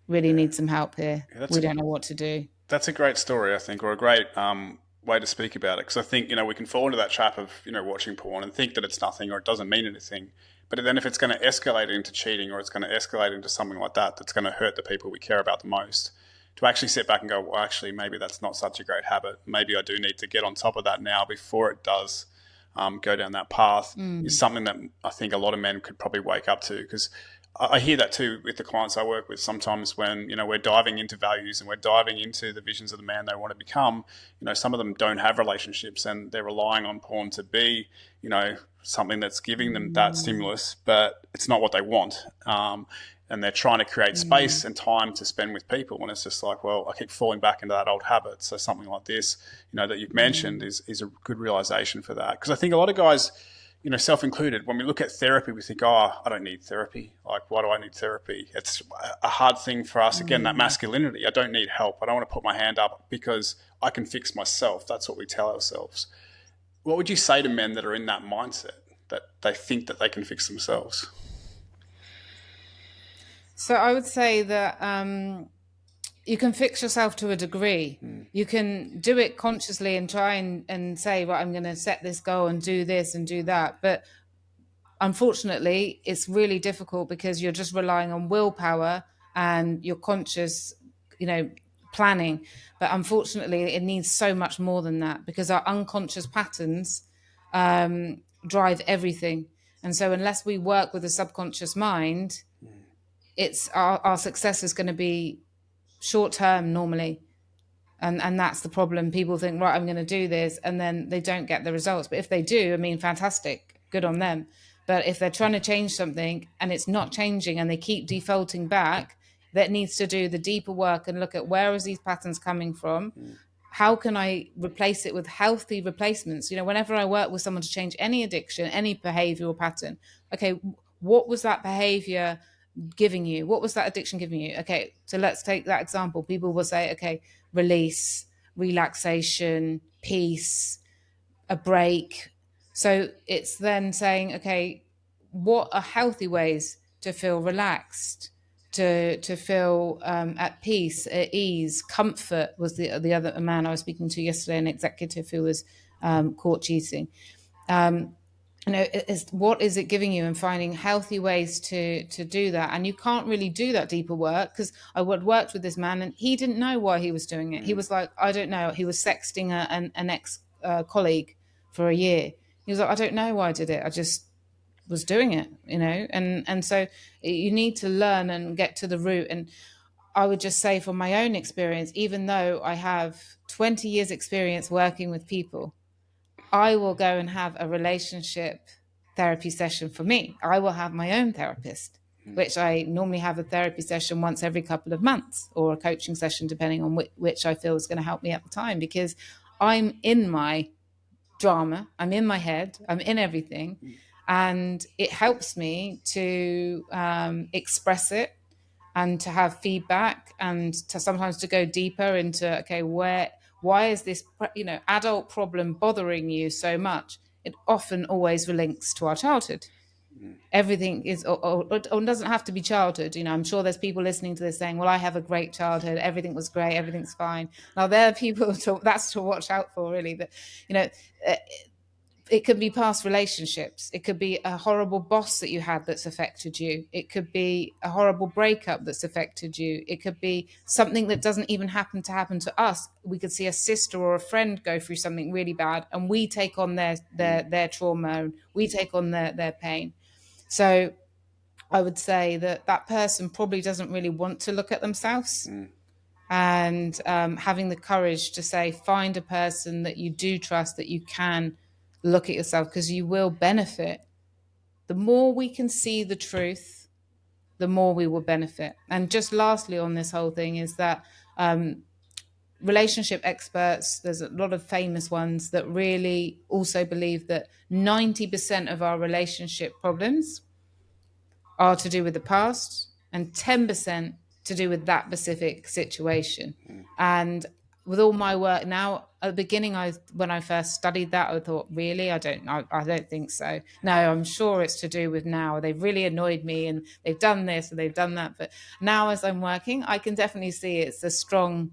really need some help here. We don't know what to do. That's a great story, I think, or a great way to speak about it. Because I think, we can fall into that trap of, watching porn and think that it's nothing or it doesn't mean anything. But then if it's going to escalate into cheating or it's going to escalate into something like that, that's going to hurt the people we care about the most, to actually sit back and go, well, actually, maybe that's not such a great habit. Maybe I do need to get on top of that now before it does go down that path, is something that I think a lot of men could probably wake up to. Because I hear that too with the clients I work with. Sometimes when we're diving into values and we're diving into the visions of the man they want to become, some of them don't have relationships and they're relying on porn to be, something that's giving them that stimulus, but it's not what they want. And they're trying to create space and time to spend with people, and it's just like, well, I keep falling back into that old habit. So something like this, that you've mentioned is a good realization for that. Because I think a lot of guys, self-included, when we look at therapy, we think, oh, I don't need therapy. Like, why do I need therapy? It's a hard thing for us. Again, that masculinity. I don't need help. I don't want to put my hand up because I can fix myself. That's what we tell ourselves. What would you say to men that are in that mindset, that they think that they can fix themselves? So I would say that you can fix yourself to a degree. You can do it consciously and try and say, well, I'm going to set this goal and do this and do that. But unfortunately, it's really difficult because you're just relying on willpower and your conscious, planning. But unfortunately, it needs so much more than that, because our unconscious patterns drive everything. And so unless we work with the subconscious mind, it's our success is going to be short term normally. And that's the problem. People think, right, I'm going to do this, and then they don't get the results. But if they do, I mean, fantastic, good on them. But if they're trying to change something and it's not changing and they keep defaulting back, that needs to do the deeper work and look at, where is these patterns coming from? How can I replace it with healthy replacements? Whenever I work with someone to change any addiction, any behavioral pattern, okay, what was that behavior giving you? What was that addiction giving you? Okay, so let's take that example. People will say, okay, release, relaxation, peace, a break. So it's then saying, okay, what are healthy ways to feel relaxed, to feel at peace, at ease? Comfort was the other man I was speaking to yesterday, an executive who was caught cheating. What is it giving you, and finding healthy ways to do that. And you can't really do that deeper work, because I worked with this man and he didn't know why he was doing it. He was like, I don't know. He was sexting an ex colleague for a year. He was like, I don't know why I did it. I just was doing it, and so you need to learn and get to the root. And I would just say, from my own experience, even though I have 20 years experience working with people, I will go and have a relationship therapy session for me. I will have my own therapist, which I normally have a therapy session once every couple of months, or a coaching session, depending on which I feel is going to help me at the time, because I'm in my drama, I'm in my head, I'm in everything. And it helps me to express it and to have feedback, and to sometimes to go deeper into, okay, why is this adult problem bothering you so much? It often always links to our childhood. Everything is, or doesn't have to be childhood. I'm sure there's people listening to this saying, well, I have a great childhood, everything was great, everything's fine. Now there are people that's to watch out for, really. But it could be past relationships. It could be a horrible boss that you had that's affected you. It could be a horrible breakup that's affected you. It could be something that doesn't even happen to us. We could see a sister or a friend go through something really bad, and we take on their trauma, and we take on their pain. So I would say that person probably doesn't really want to look at themselves. And having the courage to say, find a person that you do trust, that you can look at yourself, because you will benefit. The more we can see the truth, the more we will benefit. And just lastly on this whole thing is that relationship experts, there's a lot of famous ones that really also believe that 90% of our relationship problems are to do with the past, and 10% to do with that specific situation. And with all my work now, at the beginning, when I first studied that, I thought, really, I don't think so. No, I'm sure it's to do with now. They've really annoyed me, and they've done this and they've done that. But now, as I'm working, I can definitely see it's a strong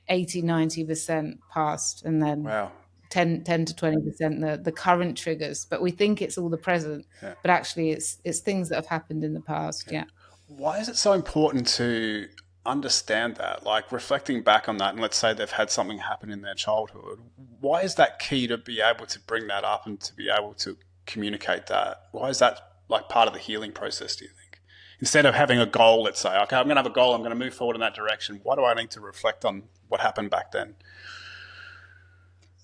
80-90% past, and then Wow. 10 to 20% the current triggers. But we think it's all the present, Yeah. but actually it's things that have happened in the past. Yeah. Yeah. Why is it so important to understand that? Like reflecting back on that, and let's say they've had something happen in their childhood, why is that key to be able to bring that up and to be able to communicate that? Why is that like part of the healing process, do you think? Instead of having a goal, let's say, okay, I'm going to have a goal, I'm going to move forward in that direction. Why do I need to reflect on what happened back then?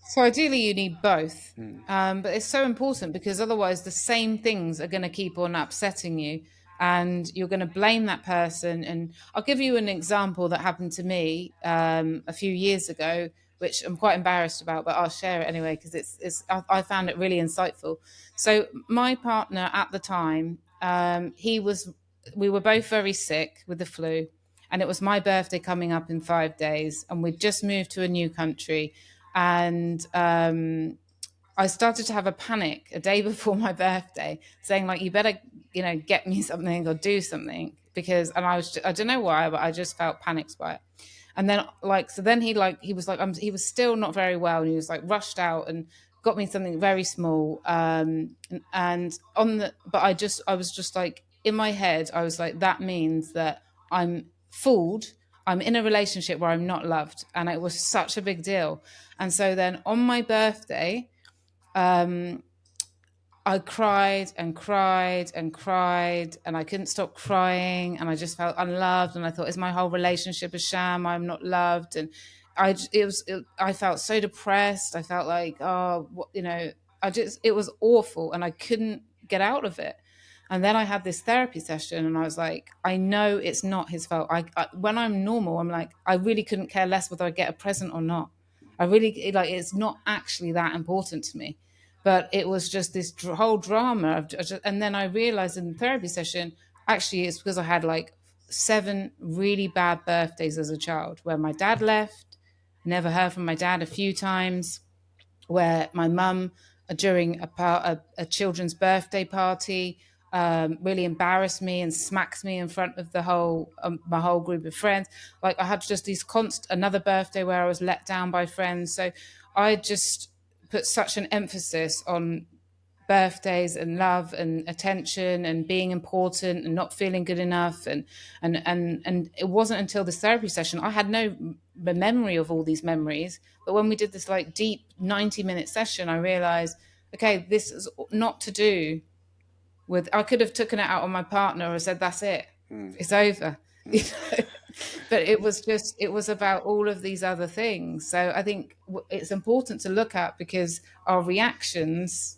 So ideally, you need both, but it's so important because otherwise, the same things are going to keep on upsetting you, and you're going to blame that person. And I'll give you an example that happened to me a few years ago, which I'm quite embarrassed about, but I'll share it anyway because I found it really insightful. So my partner at the time, we were both very sick with the flu, and it was my birthday coming up in 5 days, and we'd just moved to a new country, and I started to have a panic a day before my birthday, saying like, "You better, get me something or do something," because, and I don't know why, but I just felt panicked by it. And then he was still not very well, and he was like rushed out and got me something very small. And on the, but I was just like in my head, I was like, that means that I'm fooled. I'm in a relationship where I'm not loved, and it was such a big deal. And so then on my birthday, um, I cried and cried and cried, and I couldn't stop crying, and I just felt unloved, and I thought, is my whole relationship a sham? I'm not loved, and I felt so depressed. I felt like, oh, it was awful, and I couldn't get out of it. And then I had this therapy session, and I was like, I know it's not his fault. When I'm normal, I'm like, I really couldn't care less whether I get a present or not. I really like, it's not actually that important to me, but it was just this whole drama and then I realized in the therapy session, actually it's because I had like 7 really bad birthdays as a child, where my dad left, never heard from my dad a few times, where my mum, during a children's birthday party, really embarrassed me and smacked me in front of the whole my whole group of friends. Like I had just these another birthday where I was let down by friends. So I just put such an emphasis on birthdays and love and attention and being important and not feeling good enough, and it wasn't until this therapy session, I had no memory of all these memories, but when we did this like deep 90-minute session, I realized, okay, this is not to do with, I could have taken it out on my partner or said, that's it, it's over. But it was about all of these other things. So I think it's important to look at, because our reactions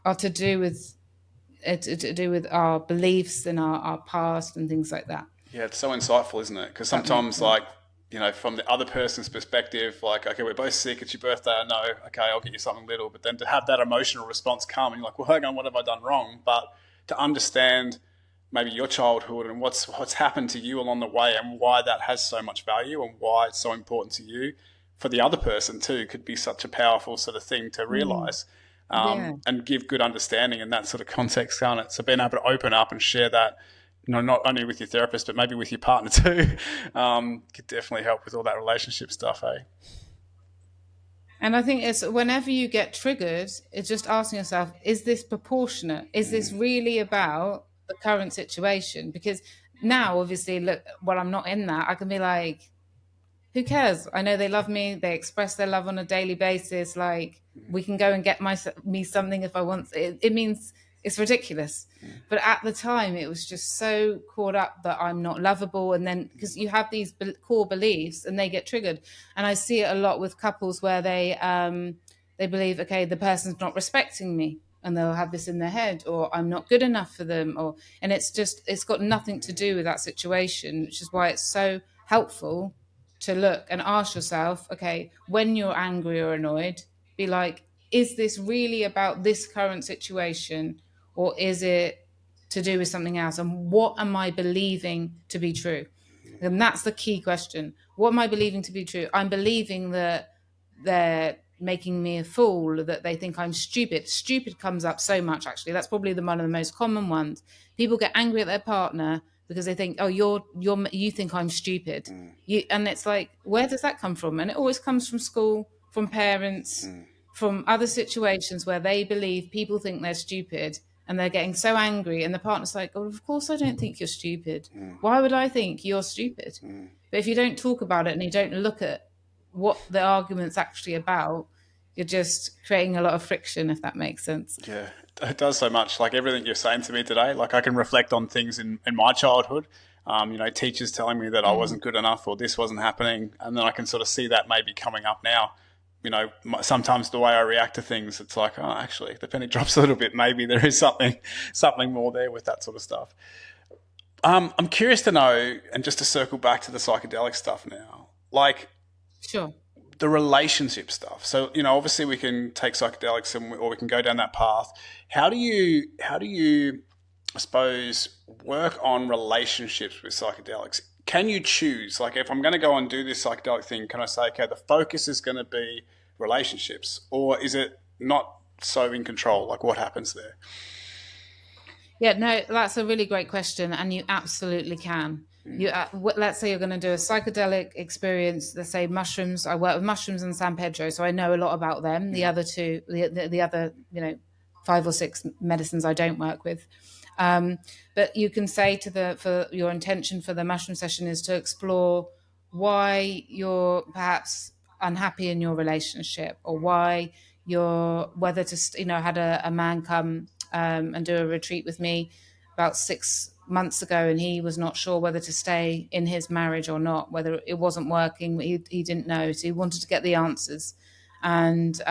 are to do with our beliefs and our past and things like that. Yeah, it's so insightful, isn't it? Because That makes sometimes, sense. like, from the other person's perspective, like, okay, we're both sick, it's your birthday, I know, okay, I'll get you something little. But then to have that emotional response come, and you're like, well, hang on, what have I done wrong? But to understand maybe your childhood and what's happened to you along the way and why that has so much value and why it's so important to you for the other person too could be such a powerful sort of thing to Mm, realize, yeah. and give good understanding in that sort of context, can't it? So being able to open up and share that, not only with your therapist, but maybe with your partner too, could definitely help with all that relationship stuff, eh? And I think it's whenever you get triggered, it's just asking yourself, is this proportionate? Is this really about the current situation? Because now, obviously, look, while I'm not in that, I can be like, who cares? I know they love me. They express their love on a daily basis. Like, we can go and get me something if I want. It means it's ridiculous. But at the time, it was just so caught up that I'm not lovable. And then because you have these core beliefs and they get triggered. And I see it a lot with couples where they believe, okay, the person's not respecting me. And they'll have this in their head, or I'm not good enough for them, and it's got nothing to do with that situation, which is why it's so helpful to look and ask yourself, okay, when you're angry or annoyed, be like, is this really about this current situation, or is it to do with something else? And what am I believing to be true? And that's the key question. What am I believing to be true? I'm believing that they're making me a fool, that they think I'm stupid. Stupid comes up so much, actually. That's probably one of the most common ones. People get angry at their partner because they think, oh, you think I'm stupid. And it's like, where does that come from? And it always comes from school, from parents, from other situations where they believe people think they're stupid, and they're getting so angry, and the partner's like, oh, of course I don't think you're stupid. Why would I think you're stupid? But if you don't talk about it and you don't look at what the argument's actually about, you're just creating a lot of friction, if that makes sense. Yeah, it does so much. Like everything you're saying to me today, like I can reflect on things in my childhood. Teachers telling me that I wasn't good enough or this wasn't happening. And then I can sort of see that maybe coming up now. Sometimes the way I react to things, it's like, oh, actually, the penny drops a little bit. Maybe there is something more there with that sort of stuff. I'm curious to know, and just to circle back to the psychedelic stuff now, like Sure. the relationship stuff. So, obviously we can take psychedelics or we can go down that path. How do you, I suppose, work on relationships with psychedelics? Can you choose, like if I'm going to go and do this psychedelic thing, can I say, okay, the focus is going to be relationships, or is it not so in control? Like what happens there? Yeah, no, that's a really great question, and you absolutely can. Let's say you're going to do a psychedelic experience. Let's say mushrooms. I work with mushrooms and San Pedro, so I know a lot about them. The other two, the other, 5 or 6 medicines I don't work with. But you can say for your intention for the mushroom session is to explore why you're perhaps unhappy in your relationship, or why whether to, had a man come and do a retreat with me about 6 months ago, and he was not sure whether to stay in his marriage or not, whether it wasn't working. He didn't know, so he wanted to get the answers, and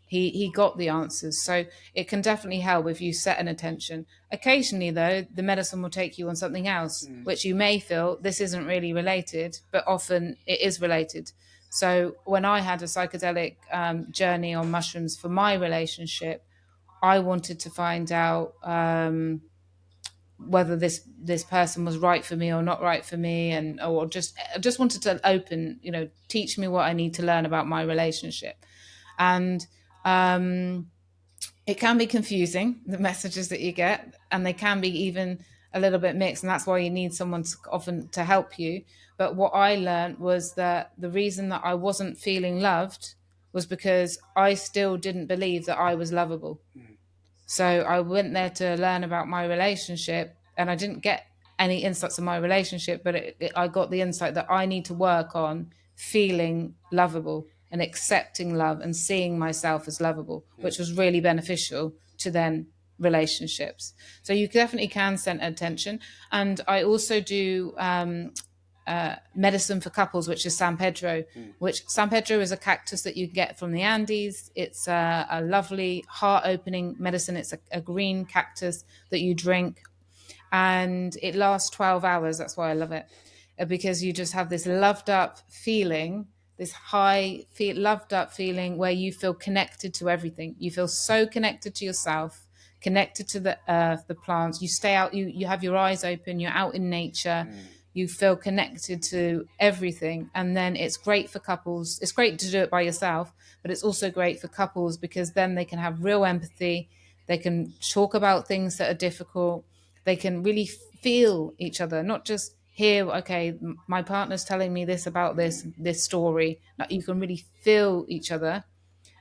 he got the answers. So it can definitely help if you set an intention. Occasionally, though, the medicine will take you on something else, which you may feel this isn't really related, but often it is related. So when I had a psychedelic journey on mushrooms for my relationship, I wanted to find out whether this person was right for me or not right for me, and or just wanted to teach me what I need to learn about my relationship. And it can be confusing, the messages that you get, and they can be even a little bit mixed, and that's why you need someone often to help you. But what I learned was that the reason that I wasn't feeling loved was because I still didn't believe that I was lovable. So I went there to learn about my relationship, and I didn't get any insights on my relationship, but I got the insight that I need to work on feeling lovable and accepting love and seeing myself as lovable, which was really beneficial to then relationships. So you definitely can set attention. And I also do medicine for couples, which is San Pedro, which San Pedro is a cactus that you get from the Andes. It's a lovely heart-opening medicine. It's a green cactus that you drink, and it lasts 12 hours. That's why I love it, because you just have this loved up feeling, this loved up feeling where you feel connected to everything. You feel so connected to yourself, connected to the earth, the plants. You stay out, you have your eyes open, you're out in nature. You feel connected to everything. And then it's great for couples. It's great to do it by yourself, but it's also great for couples because then they can have real empathy. They can talk about things that are difficult. They can really feel each other, not just hear, okay, my partner's telling me this about this story. Like, you can really feel each other.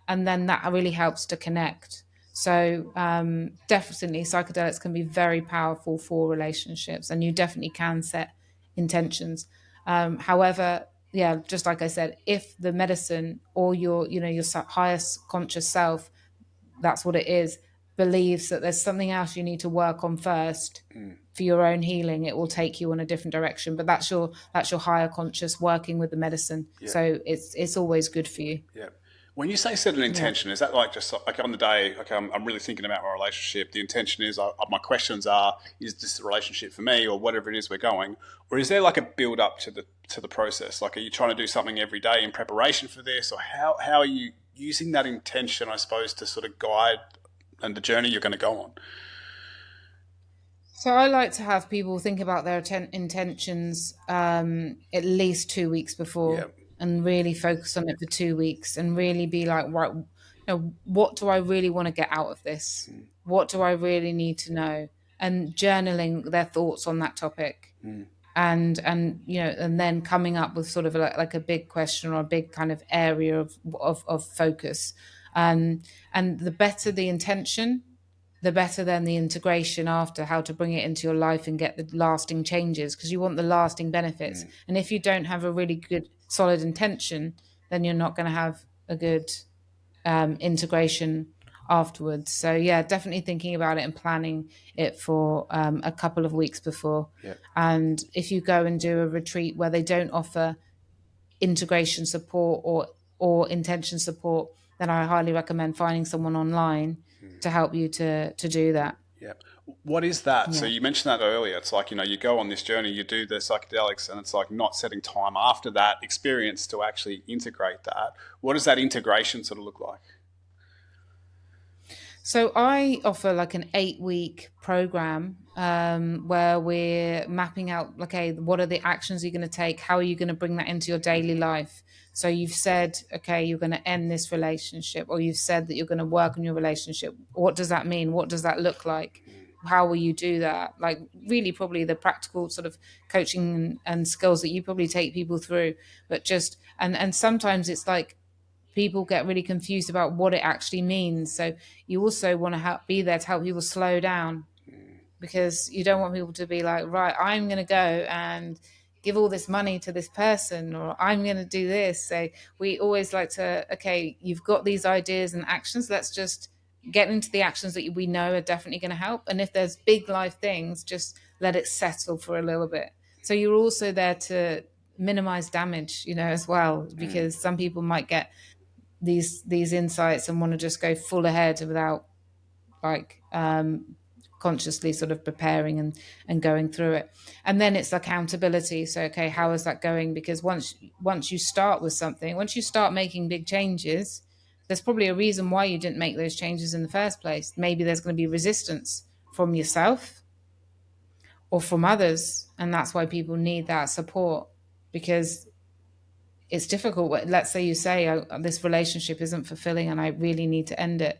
And then that really helps to connect. So definitely psychedelics can be very powerful for relationships, and you definitely can set intentions. However, yeah, just like I said, if the medicine or your highest conscious self, that's what it is, believes that there's something else you need to work on first for your own healing, it will take you in a different direction. But that's your higher conscious working with the medicine. Yeah. So it's always good for you. Yeah. When you say set an intention, is that like just like on the day, okay, I'm really thinking about my relationship. The intention is, my questions are, is this the relationship for me, or whatever it is we're going? Or is there like a build up to the process? Like, are you trying to do something every day in preparation for this, or how are you using that intention, I suppose, to sort of guide and the journey you're going to go on? So I like to have people think about their intentions at least 2 weeks Yeah. before, and really focus on it for 2 weeks, and really be like, right, what do I really want to get out of this? What do I really need to know? And journaling their thoughts on that topic, and then coming up with sort of like a big question or a big kind of area of focus. And the better the intention, the better then the integration after, how to bring it into your life and get the lasting changes, because you want the lasting benefits. And if you don't have a really good solid intention, then you're not going to have a good integration afterwards. So yeah, definitely thinking about it and planning it for a couple of weeks before. Yeah. And if you go and do a retreat where they don't offer integration support or intention support, then I highly recommend finding someone online to help you to do that. Yeah. What is that? So Yeah. you mentioned that earlier. It's like, you go on this journey, you do the psychedelics, and it's like not setting time after that experience to actually integrate that. What does that integration sort of look like? So I offer like an 8-week program where we're mapping out, okay, what are the actions you're going to take? How are you going to bring that into your daily life? So you've said, okay, you're going to end this relationship, or you've said that you're going to work on your relationship. What does that mean? What does that look like? How will you do that? Like really probably the practical sort of coaching and skills that you probably take people through, but just, and sometimes it's like, people get really confused about what it actually means. So you also want to be there to help people slow down, because you don't want people to be like, right, I'm going to go and give all this money to this person, or I'm going to do this. So we always like to, okay, you've got these ideas and actions. Let's just get into the actions that we know are definitely going to help. And if there's big life things, just let it settle for a little bit. So you're also there to minimize damage, as well, because some people might get these insights and want to just go full ahead without like consciously sort of preparing and going through it. And then it's accountability. So okay, how is that going? Because once you start with something, once you start making big changes, there's probably a reason why you didn't make those changes in the first place. Maybe there's going to be resistance from yourself or from others, and that's why people need that support, because it's difficult. Let's say you say, oh, this relationship isn't fulfilling and I really need to end it.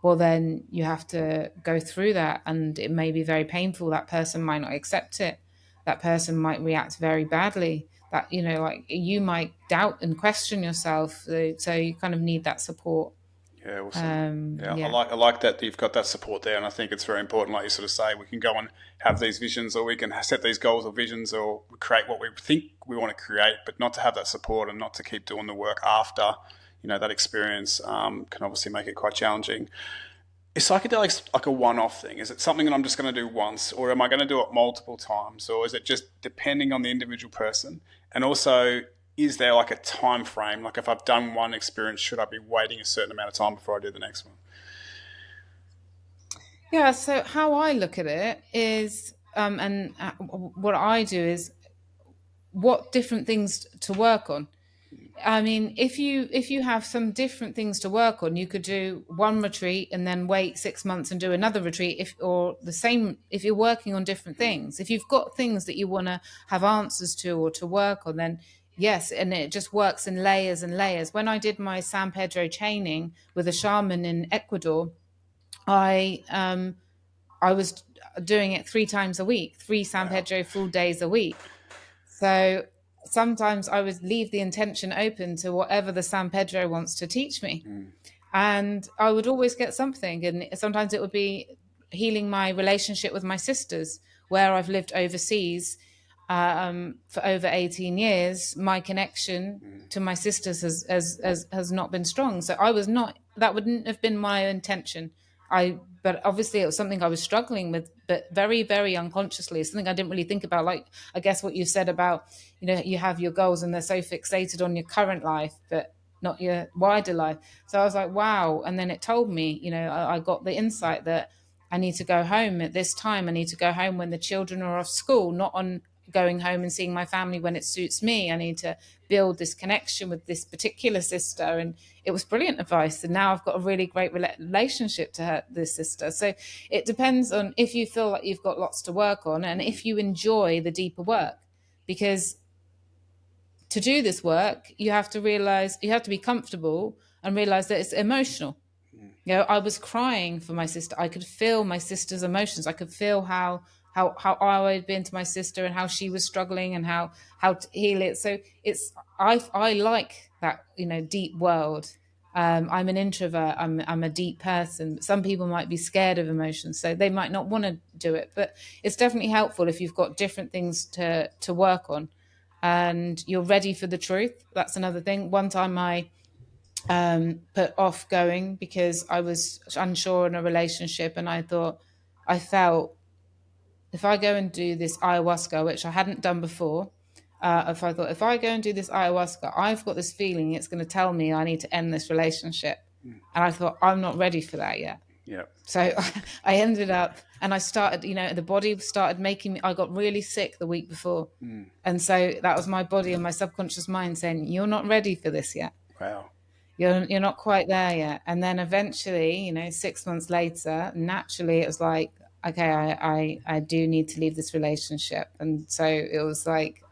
Well, then you have to go through that, and it may be very painful. That person might not accept it. That person might react very badly. That, like you might doubt and question yourself. So you kind of need that support. Yeah, awesome. Yeah, I Yeah. like that you've got that support there, and I think it's very important. Like you sort of say, we can go and have these visions, or we can set these goals or visions, or create what we think we want to create, but not to have that support and not to keep doing the work after. That experience can obviously make it quite challenging. Is psychedelics like a one-off thing? Is it something that I'm just going to do once, or am I going to do it multiple times, or is it just depending on the individual person? And also, is there like a time frame? Like if I've done one experience, should I be waiting a certain amount of time before I do the next one? Yeah. So how I look at it is, and what I do is what different things to work on. I mean, if you have some different things to work on, you could do one retreat and then wait 6 months and do another retreat. If you're working on different things, if you've got things that you want to have answers to or to work on, then yes, and it just works in layers and layers. When I did my San Pedro chaining with a shaman in Ecuador, I was doing it 3 times a week, three San Wow. Pedro full days a week. So sometimes I would leave the intention open to whatever the San Pedro wants to teach me. And I would always get something. And sometimes it would be healing my relationship with my sisters, where I've lived overseas for over 18 years. My connection to my sisters has not been strong. So that wouldn't have been my intention. But obviously it was something I was struggling with, but very, very unconsciously. It's something I didn't really think about. Like, I guess what you said about, you have your goals and they're so fixated on your current life, but not your wider life. So I was like, wow. And then it told me, I got the insight that I need to go home at this time. I need to go home when the children are off school, not on going home and seeing my family when it suits me. I need to build this connection with this particular sister. And it was brilliant advice. And now I've got a really great relationship to this sister. So it depends on if you feel like you've got lots to work on and if you enjoy the deeper work. Because to do this work, you have to be comfortable and realize that it's emotional. I was crying for my sister. I could feel my sister's emotions. I could feel how I had been to my sister and how she was struggling and how to heal it. So I like that, deep world. I'm an introvert. I'm a deep person. Some people might be scared of emotions, so they might not want to do it. But it's definitely helpful if you've got different things to work on, and you're ready for the truth. That's another thing. One time I put off going because I was unsure in a relationship, and I felt if I go and do this ayahuasca, which I hadn't done before, if I go and do this ayahuasca, I've got this feeling it's going to tell me I need to end this relationship. And I thought, I'm not ready for that yet. Yeah. So I ended up, and I started, the body started making me, I got really sick the week before. And so that was my body and my subconscious mind saying, you're not ready for this yet. Wow. You're not quite there yet. And then eventually, 6 months later, naturally it was like, okay, I do need to leave this relationship. And so it was like,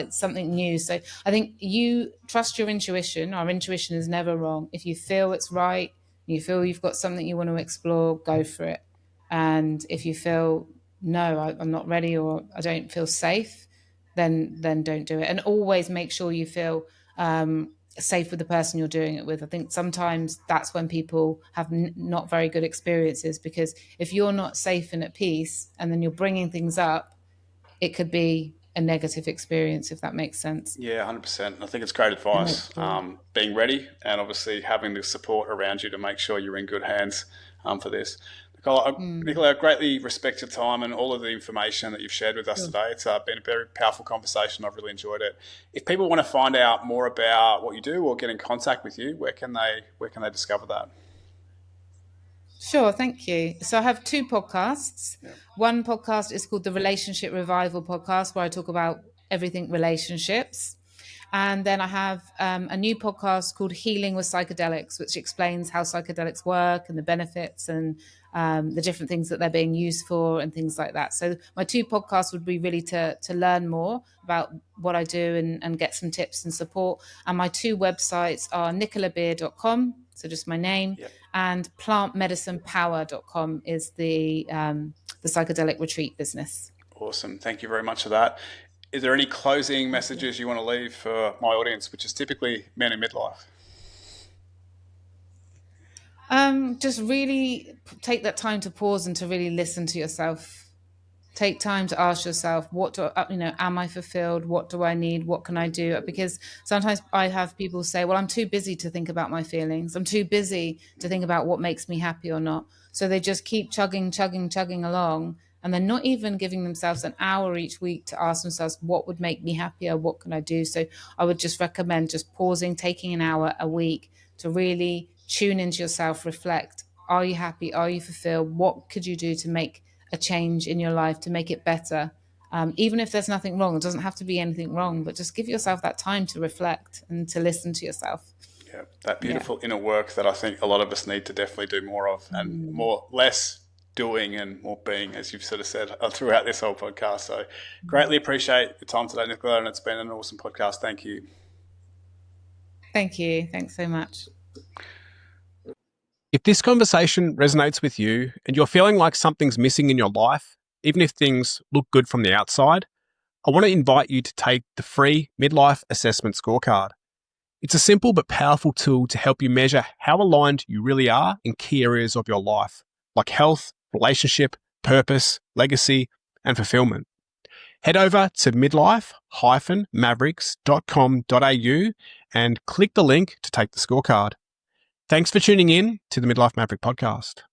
something new. So I think you trust your intuition. Our intuition is never wrong. If you feel it's right, you feel you've got something you want to explore, go for it. And if you feel, no, I'm not ready, or I don't feel safe, then don't do it. And always make sure you feel safe with the person you're doing it with. I think sometimes that's when people have not very good experiences, because if you're not safe and at peace and then you're bringing things up, it could be a negative experience, if that makes sense. Yeah, 100%. I think it's great advice, being ready and obviously having the support around you to make sure you're in good hands for this. Nicola, I greatly respect your time and all of the information that you've shared with us today. It's been a very powerful conversation. I've really enjoyed it. If people want to find out more about what you do or get in contact with you, where can they discover that? Sure, thank you. So I have 2 podcasts. Yeah. One podcast is called the Relationship Revival Podcast, where I talk about everything relationships. And then I have a new podcast called Healing with Psychedelics, which explains how psychedelics work and the benefits and the different things that they're being used for and things like that. So my 2 podcasts would be really to learn more about what I do and get some tips and support. And my 2 websites are nicolabeer.com, so just my name, and plantmedicinepower.com is the psychedelic retreat business. Awesome. Thank you very much for that. Is there any closing messages you want to leave for my audience, which is typically men in midlife? Just really take that time to pause and to really listen to yourself. Take time to ask yourself, am I fulfilled? What do I need? What can I do? Because sometimes I have people say, well, I'm too busy to think about my feelings. I'm too busy to think about what makes me happy or not. So they just keep chugging along. And they're not even giving themselves an hour each week to ask themselves, what would make me happier? What can I do? So I would just recommend just pausing, taking an hour a week to really tune into yourself, reflect. Are you happy? Are you fulfilled? What could you do to make a change in your life, to make it better? Even if there's nothing wrong, it doesn't have to be anything wrong, but just give yourself that time to reflect and to listen to yourself. Yeah, that beautiful inner work that I think a lot of us need to definitely do more of, and less doing and more being, as you've sort of said throughout this whole podcast. So greatly appreciate your time today, Nicola, and it's been an awesome podcast. Thank you. Thank you. Thanks so much. If this conversation resonates with you and you're feeling like something's missing in your life, even if things look good from the outside, I want to invite you to take the free Midlife Assessment Scorecard. It's a simple but powerful tool to help you measure how aligned you really are in key areas of your life, like health, relationship, purpose, legacy, and fulfillment. Head over to midlife-mavericks.com.au and click the link to take the scorecard. Thanks for tuning in to the Midlife Maverick podcast.